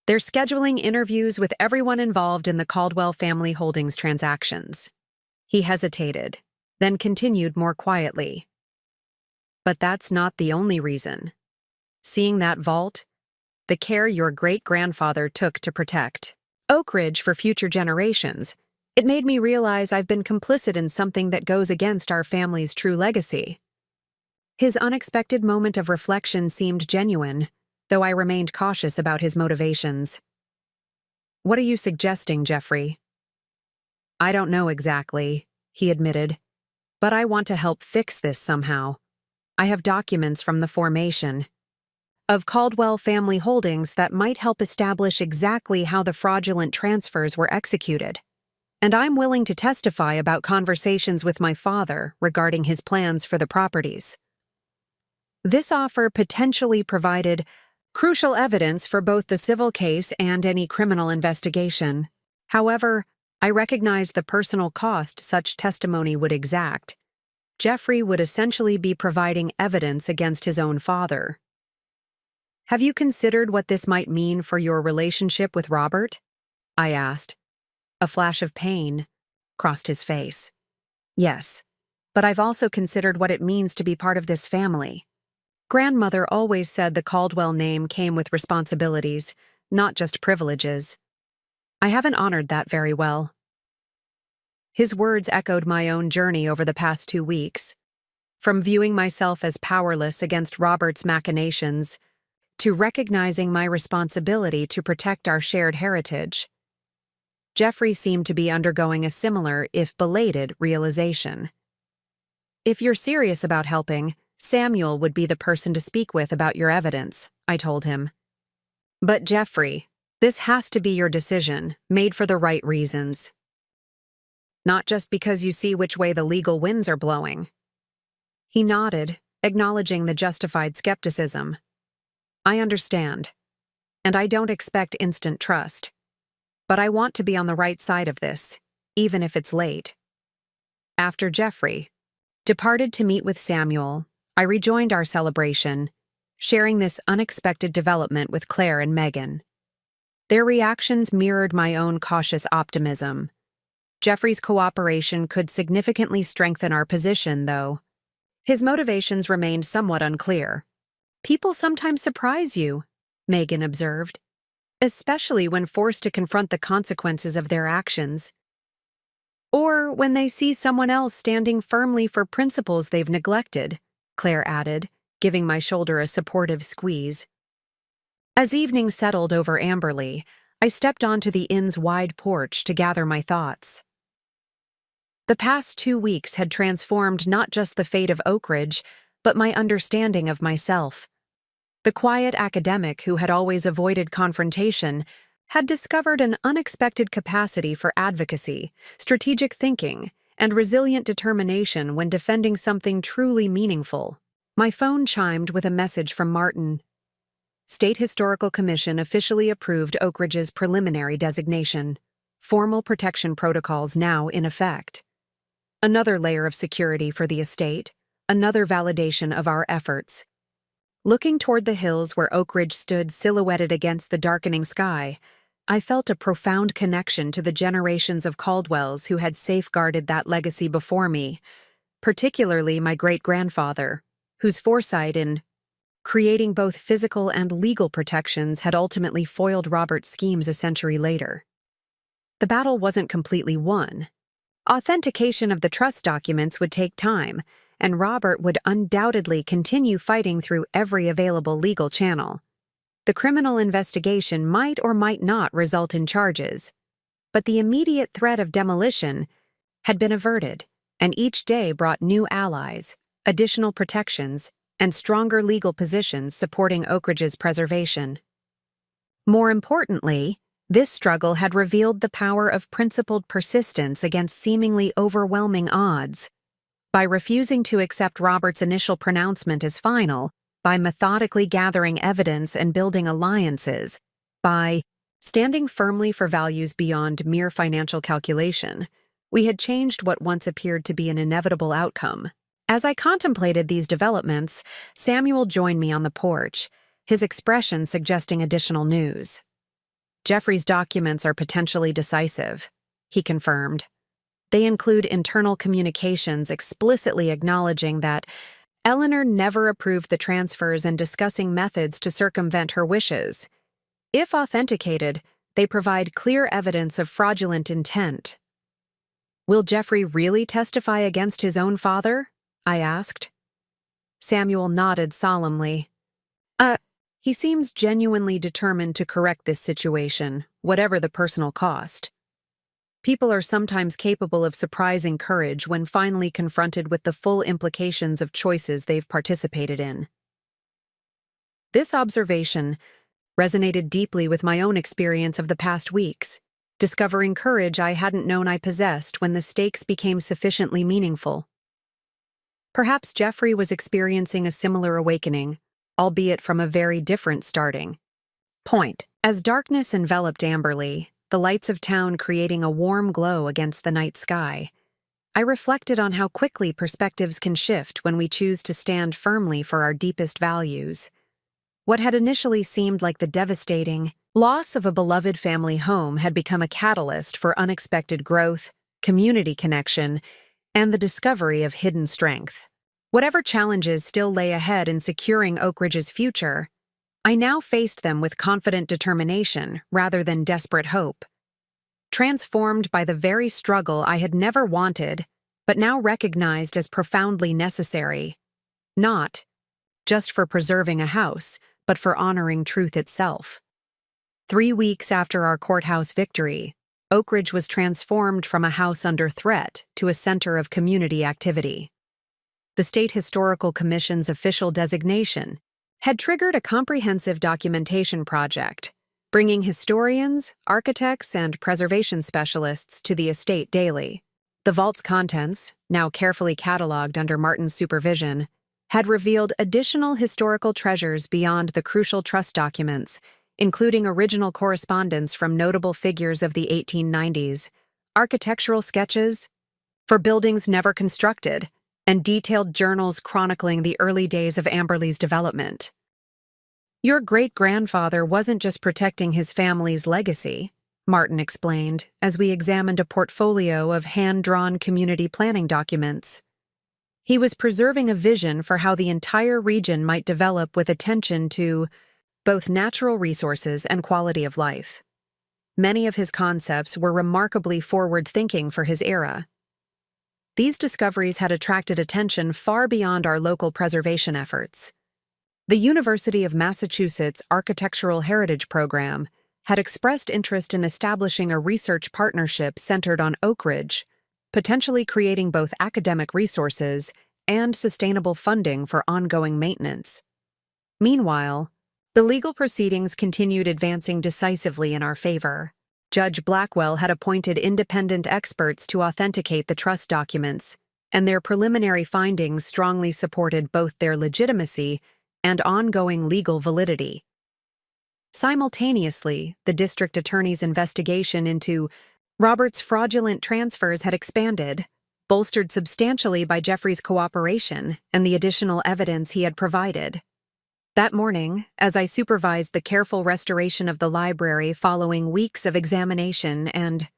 They're scheduling interviews with everyone involved in the Caldwell Family Holdings transactions." He hesitated, then continued more quietly. "But that's not the only reason. Seeing that vault, the care your great-grandfather took to protect Oak Ridge for future generations, it made me realize I've been complicit in something that goes against our family's true legacy." His unexpected moment of reflection seemed genuine, though I remained cautious about his motivations. "What are you suggesting, Jeffrey?" "I don't know exactly," he admitted, "but I want to help fix this somehow. I have documents from the formation of Caldwell Family Holdings that might help establish exactly how the fraudulent transfers were executed. And I'm willing to testify about conversations with my father regarding his plans for the properties." This offer potentially provided crucial evidence for both the civil case and any criminal investigation. However, I recognized the personal cost such testimony would exact. Jeffrey would essentially be providing evidence against his own father. "Have you considered what this might mean for your relationship with Robert?" I asked. A flash of pain crossed his face. "Yes, but I've also considered what it means to be part of this family. Grandmother always said the Caldwell name came with responsibilities, not just privileges. I haven't honored that very well." His words echoed my own journey over the past 2 weeks. From viewing myself as powerless against Robert's machinations, to recognizing my responsibility to protect our shared heritage. Jeffrey seemed to be undergoing a similar, if belated, realization. "If you're serious about helping, Samuel would be the person to speak with about your evidence," I told him. "But Jeffrey, this has to be your decision, made for the right reasons. Not just because you see which way the legal winds are blowing." He nodded, acknowledging the justified skepticism. "I understand, and I don't expect instant trust. But I want to be on the right side of this, even if it's late." After Jeffrey departed to meet with Samuel, I rejoined our celebration, sharing this unexpected development with Claire and Megan. Their reactions mirrored my own cautious optimism. Jeffrey's cooperation could significantly strengthen our position, though. His motivations remained somewhat unclear. "People sometimes surprise you," Megan observed, "especially when forced to confront the consequences of their actions. Or when they see someone else standing firmly for principles they've neglected," Claire added, giving my shoulder a supportive squeeze. As evening settled over Amberley, I stepped onto the inn's wide porch to gather my thoughts. The past 2 weeks had transformed not just the fate of Oak Ridge, but my understanding of myself. The quiet academic who had always avoided confrontation had discovered an unexpected capacity for advocacy, strategic thinking, and resilient determination when defending something truly meaningful. My phone chimed with a message from Martin. State Historical Commission officially approved Oak Ridge's preliminary designation. Formal protection protocols now in effect. Another layer of security for the estate, another validation of our efforts. Looking toward the hills where Oak Ridge stood silhouetted against the darkening sky, I felt a profound connection to the generations of Caldwells who had safeguarded that legacy before me, particularly my great-grandfather, whose foresight in creating both physical and legal protections had ultimately foiled Robert's schemes a century later. The battle wasn't completely won. Authentication of the trust documents would take time, and Robert would undoubtedly continue fighting through every available legal channel. The criminal investigation might or might not result in charges, but the immediate threat of demolition had been averted, and each day brought new allies, additional protections, and stronger legal positions supporting Oak Ridge's preservation. More importantly, this struggle had revealed the power of principled persistence against seemingly overwhelming odds. By refusing to accept Robert's initial pronouncement as final, by methodically gathering evidence and building alliances, by standing firmly for values beyond mere financial calculation, we had changed what once appeared to be an inevitable outcome. As I contemplated these developments, Samuel joined me on the porch, his expression suggesting additional news. "Jeffrey's documents are potentially decisive," he confirmed. "They include internal communications explicitly acknowledging that Eleanor never approved the transfers and discussing methods to circumvent her wishes. If authenticated, they provide clear evidence of fraudulent intent." "Will Jeffrey really testify against his own father?" I asked. Samuel nodded solemnly. He seems genuinely determined to correct this situation, whatever the personal cost. People are sometimes capable of surprising courage when finally confronted with the full implications of choices they've participated in. This observation resonated deeply with my own experience of the past weeks, discovering courage I hadn't known I possessed when the stakes became sufficiently meaningful. Perhaps Jeffrey was experiencing a similar awakening, albeit from a very different starting point. As darkness enveloped Amberley, the lights of town creating a warm glow against the night sky, I reflected on how quickly perspectives can shift when we choose to stand firmly for our deepest values. What had initially seemed like the devastating loss of a beloved family home had become a catalyst for unexpected growth, community connection, and the discovery of hidden strength. Whatever challenges still lay ahead in securing Oak Ridge's future, I now faced them with confident determination rather than desperate hope. Transformed by the very struggle I had never wanted, but now recognized as profoundly necessary. Not just for preserving a house, but for honoring truth itself. 3 weeks after our courthouse victory, Oak Ridge was transformed from a house under threat to a center of community activity. The State Historical Commission's official designation had triggered a comprehensive documentation project, bringing historians, architects, and preservation specialists to the estate daily. The vault's contents, now carefully cataloged under Martin's supervision, had revealed additional historical treasures beyond the crucial trust documents, including original correspondence from notable figures of the 1890s, architectural sketches, for buildings never constructed, and detailed journals chronicling the early days of Amberley's development. Your great-grandfather wasn't just protecting his family's legacy, Martin explained as we examined a portfolio of hand-drawn community planning documents. He was preserving a vision for how the entire region might develop with attention to both natural resources and quality of life. Many of his concepts were remarkably forward-thinking for his era. These discoveries had attracted attention far beyond our local preservation efforts. The University of Massachusetts Architectural Heritage Program had expressed interest in establishing a research partnership centered on Oak Ridge, potentially creating both academic resources and sustainable funding for ongoing maintenance. Meanwhile, the legal proceedings continued advancing decisively in our favor. Judge Blackwell had appointed independent experts to authenticate the trust documents, and their preliminary findings strongly supported both their legitimacy and ongoing legal validity. Simultaneously, the district attorney's investigation into Robert's fraudulent transfers had expanded, bolstered substantially by Jeffrey's cooperation and the additional evidence he had provided. That morning, as I supervised the careful restoration of the library following weeks of examination and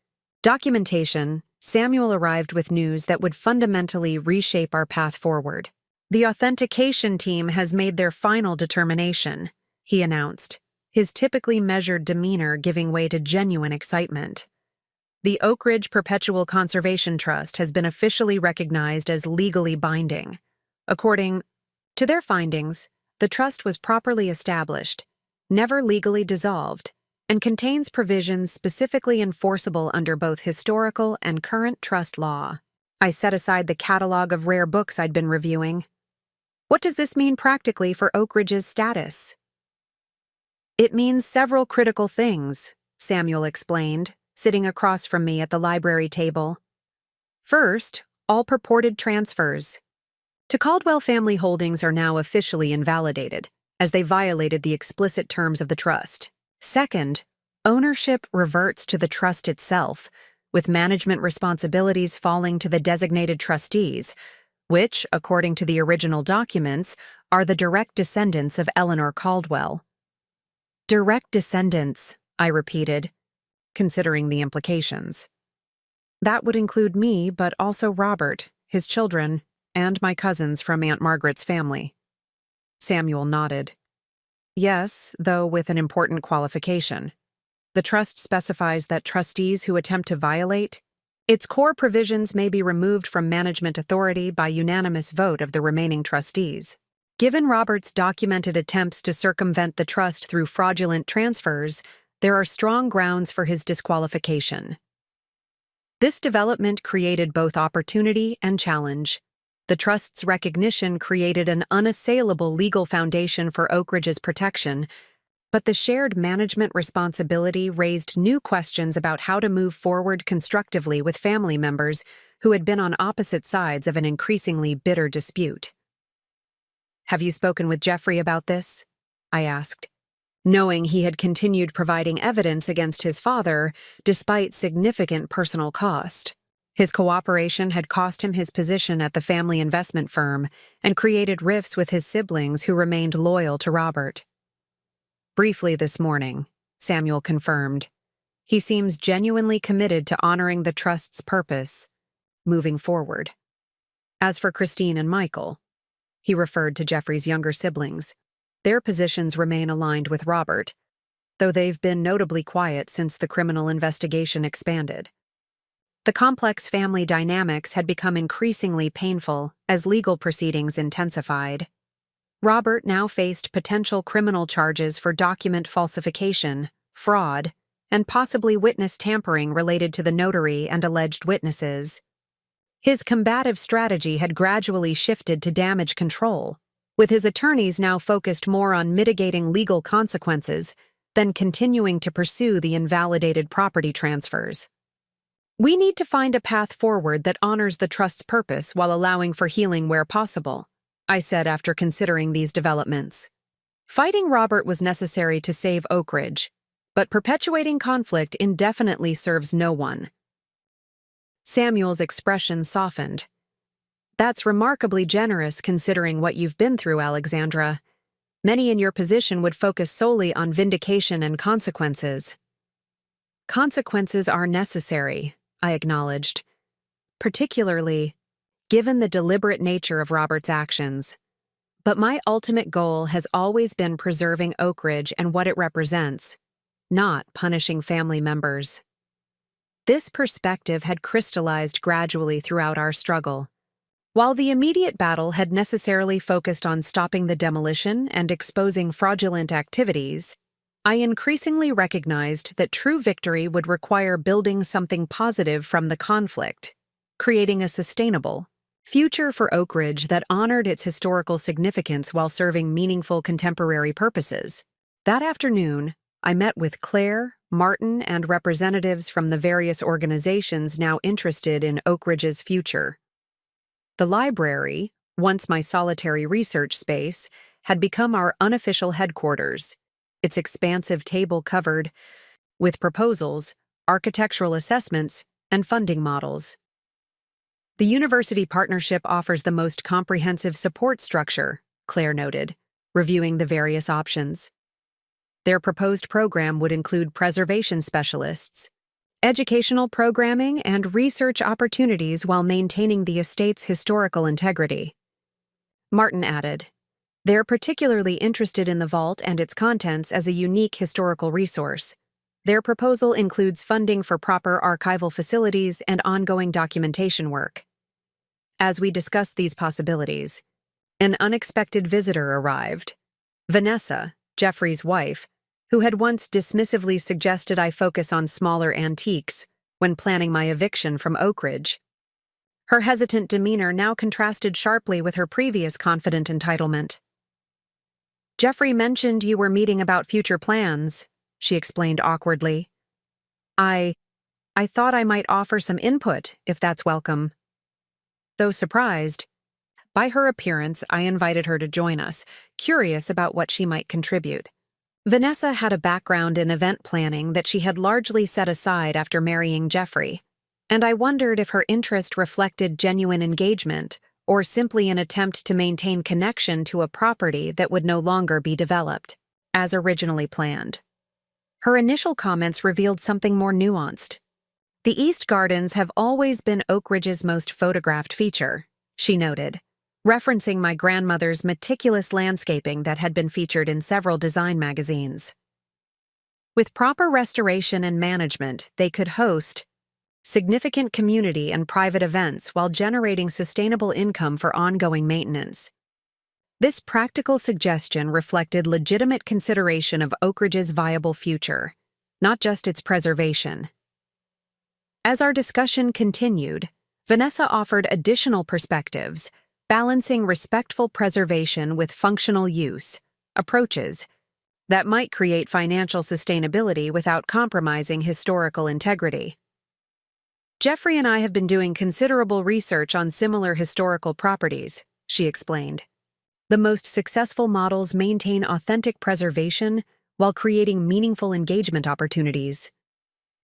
documentation, Samuel arrived with news that would fundamentally reshape our path forward. "The authentication team has made their final determination," he announced, his typically measured demeanor giving way to genuine excitement. "The Oak Ridge Perpetual Conservation Trust has been officially recognized as legally binding. According to their findings, the trust was properly established, never legally dissolved, and contains provisions specifically enforceable under both historical and current trust law." I set aside the catalog of rare books I'd been reviewing. "What does this mean practically for Oak Ridge's status?" "It means several critical things," Samuel explained, sitting across from me at the library table. "First, all purported transfers to Caldwell family holdings are now officially invalidated, as they violated the explicit terms of the trust. Second, ownership reverts to the trust itself, with management responsibilities falling to the designated trustees, which, according to the original documents, are the direct descendants of Eleanor Caldwell." "Direct descendants," I repeated, considering the implications. "That would include me, but also Robert, his children, and my cousins from Aunt Margaret's family." Samuel nodded. "Yes, though with an important qualification. The trust specifies that trustees who attempt to violate its core provisions may be removed from management authority by unanimous vote of the remaining trustees. Given Robert's documented attempts to circumvent the trust through fraudulent transfers, there are strong grounds for his disqualification." This development created both opportunity and challenge. The trust's recognition created an unassailable legal foundation for Oak Ridge's protection, but the shared management responsibility raised new questions about how to move forward constructively with family members who had been on opposite sides of an increasingly bitter dispute. "Have you spoken with Jeffrey about this?" I asked, knowing he had continued providing evidence against his father despite significant personal cost. His cooperation had cost him his position at the family investment firm and created rifts with his siblings who remained loyal to Robert. "Briefly this morning," Samuel confirmed. "He seems genuinely committed to honoring the trust's purpose, moving forward. As for Christine and Michael," he referred to Jeffrey's younger siblings, "their positions remain aligned with Robert, though they've been notably quiet since the criminal investigation expanded." The complex family dynamics had become increasingly painful as legal proceedings intensified. Robert now faced potential criminal charges for document falsification, fraud, and possibly witness tampering related to the notary and alleged witnesses. His combative strategy had gradually shifted to damage control, with his attorneys now focused more on mitigating legal consequences than continuing to pursue the invalidated property transfers. "We need to find a path forward that honors the trust's purpose while allowing for healing where possible," I said after considering these developments. Fighting Robert was necessary to save Oak Ridge, but perpetuating conflict indefinitely serves no one. Samuel's expression softened. That's remarkably generous considering what you've been through, Alexandra. Many in your position would focus solely on vindication and consequences. Consequences are necessary, I acknowledged, particularly given the deliberate nature of Robert's actions. But my ultimate goal has always been preserving Oak Ridge and what it represents, not punishing family members. This perspective had crystallized gradually throughout our struggle. While the immediate battle had necessarily focused on stopping the demolition and exposing fraudulent activities, I increasingly recognized that true victory would require building something positive from the conflict, creating a sustainable future for Oak Ridge that honored its historical significance while serving meaningful contemporary purposes. That afternoon, I met with Claire, Martin, and representatives from the various organizations now interested in Oak Ridge's future. The library, once my solitary research space, had become our unofficial headquarters, its expansive table covered with proposals, architectural assessments, and funding models. The university partnership offers the most comprehensive support structure, Claire noted, reviewing the various options. Their proposed program would include preservation specialists, educational programming, and research opportunities while maintaining the estate's historical integrity. Martin added, they're particularly interested in the vault and its contents as a unique historical resource. Their proposal includes funding for proper archival facilities and ongoing documentation work. As we discussed these possibilities, an unexpected visitor arrived. Vanessa, Jeffrey's wife, who had once dismissively suggested I focus on smaller antiques when planning my eviction from Oak Ridge. Her hesitant demeanor now contrasted sharply with her previous confident entitlement. Jeffrey mentioned you were meeting about future plans, she explained awkwardly. I thought I might offer some input, if that's welcome. Though surprised by her appearance, I invited her to join us, curious about what she might contribute. Vanessa had a background in event planning that she had largely set aside after marrying Jeffrey, and I wondered if her interest reflected genuine engagement or simply an attempt to maintain connection to a property that would no longer be developed, as originally planned. Her initial comments revealed something more nuanced. The East Gardens have always been Oak Ridge's most photographed feature, she noted, referencing my grandmother's meticulous landscaping that had been featured in several design magazines. With proper restoration and management, they could host significant community and private events while generating sustainable income for ongoing maintenance. This practical suggestion reflected legitimate consideration of Oak Ridge's viable future, not just its preservation. As our discussion continued, Vanessa offered additional perspectives, balancing respectful preservation with functional use, approaches that might create financial sustainability without compromising historical integrity. Jeffrey and I have been doing considerable research on similar historical properties, she explained. The most successful models maintain authentic preservation while creating meaningful engagement opportunities.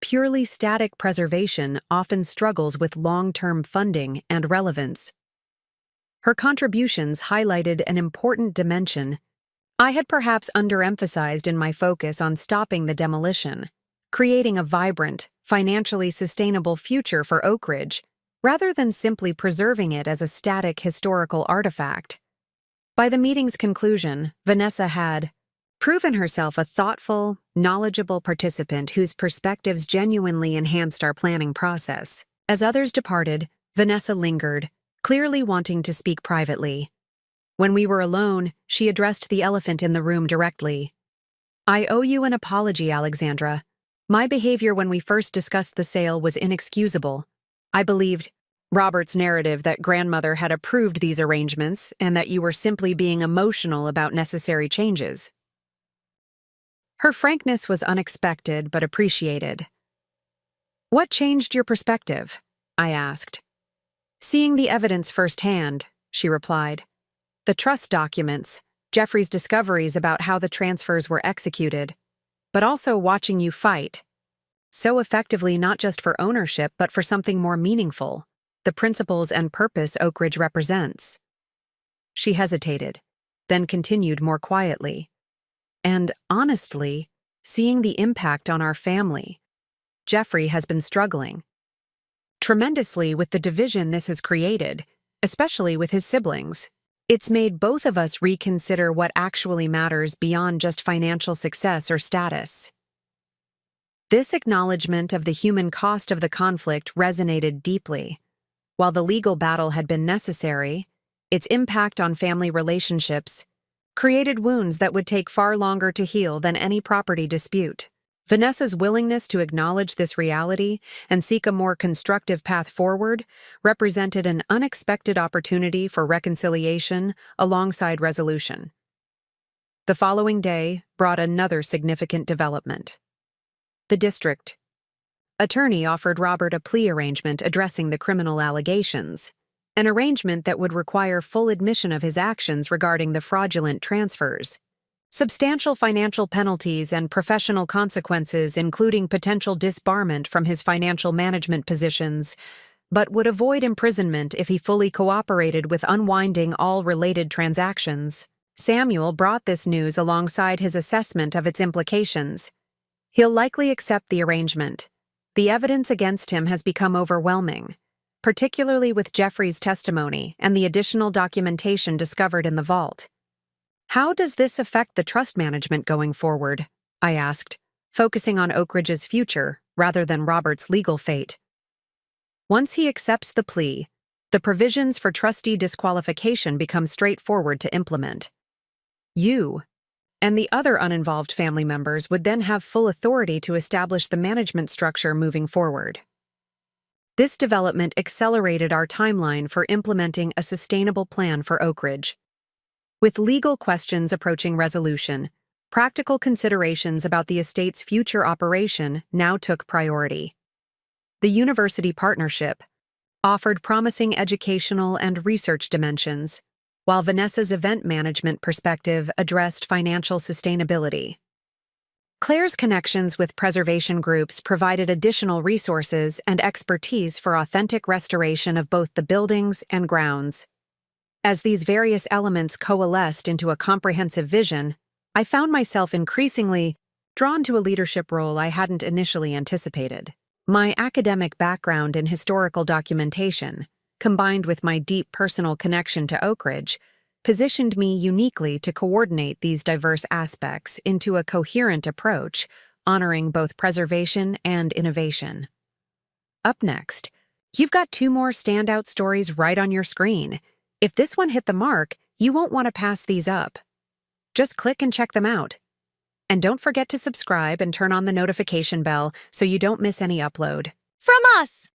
Purely static preservation often struggles with long-term funding and relevance. Her contributions highlighted an important dimension I had perhaps underemphasized in my focus on stopping the demolition, creating a vibrant, financially sustainable future for Oak Ridge, rather than simply preserving it as a static historical artifact. By the meeting's conclusion, Vanessa had proven herself a thoughtful, knowledgeable participant whose perspectives genuinely enhanced our planning process. As others departed, Vanessa lingered, clearly wanting to speak privately. When we were alone, she addressed the elephant in the room directly. I owe you an apology, Alexandra. My behavior when we first discussed the sale was inexcusable. I believed Robert's narrative that grandmother had approved these arrangements and that you were simply being emotional about necessary changes. Her frankness was unexpected but appreciated. What changed your perspective? I asked. Seeing the evidence firsthand, she replied. The trust documents, Jeffrey's discoveries about how the transfers were executed, but also watching you fight. so effectively not just for ownership but for something more meaningful, the principles and purpose Oak Ridge represents. She hesitated, then continued more quietly. And honestly, seeing the impact on our family, Jeffrey has been struggling tremendously with the division this has created, especially with his siblings. It's made both of us reconsider what actually matters beyond just financial success or status. This acknowledgement of the human cost of the conflict resonated deeply. While the legal battle had been necessary, its impact on family relationships created wounds that would take far longer to heal than any property dispute. Vanessa's willingness to acknowledge this reality and seek a more constructive path forward represented an unexpected opportunity for reconciliation alongside resolution. The following day brought another significant development. The district attorney offered Robert a plea arrangement addressing the criminal allegations, an arrangement that would require full admission of his actions regarding the fraudulent transfers, substantial financial penalties and professional consequences, including potential disbarment from his financial management positions, but would avoid imprisonment if he fully cooperated with unwinding all related transactions. Samuel brought this news alongside his assessment of its implications. He'll likely accept the arrangement. The evidence against him has become overwhelming, particularly with Jeffrey's testimony and the additional documentation discovered in the vault. How does this affect the trust management going forward? I asked, focusing on Oak Ridge's future rather than Robert's legal fate. Once he accepts the plea, the provisions for trustee disqualification become straightforward to implement. You and the other uninvolved family members would then have full authority to establish the management structure moving forward. This development accelerated our timeline for implementing a sustainable plan for Oak Ridge. With legal questions approaching resolution, practical considerations about the estate's future operation now took priority. The university partnership offered promising educational and research dimensions, while Vanessa's event management perspective addressed financial sustainability. Claire's connections with preservation groups provided additional resources and expertise for authentic restoration of both the buildings and grounds. As these various elements coalesced into a comprehensive vision, I found myself increasingly drawn to a leadership role I hadn't initially anticipated. My academic background in historical documentation, combined with my deep personal connection to Oak Ridge, positioned me uniquely to coordinate these diverse aspects into a coherent approach, honoring both preservation and innovation. Up next, you've got 2 more standout stories right on your screen. If this one hit the mark, you won't want to pass these up. Just click and check them out. And don't forget to subscribe and turn on the notification bell so you don't miss any upload. From us!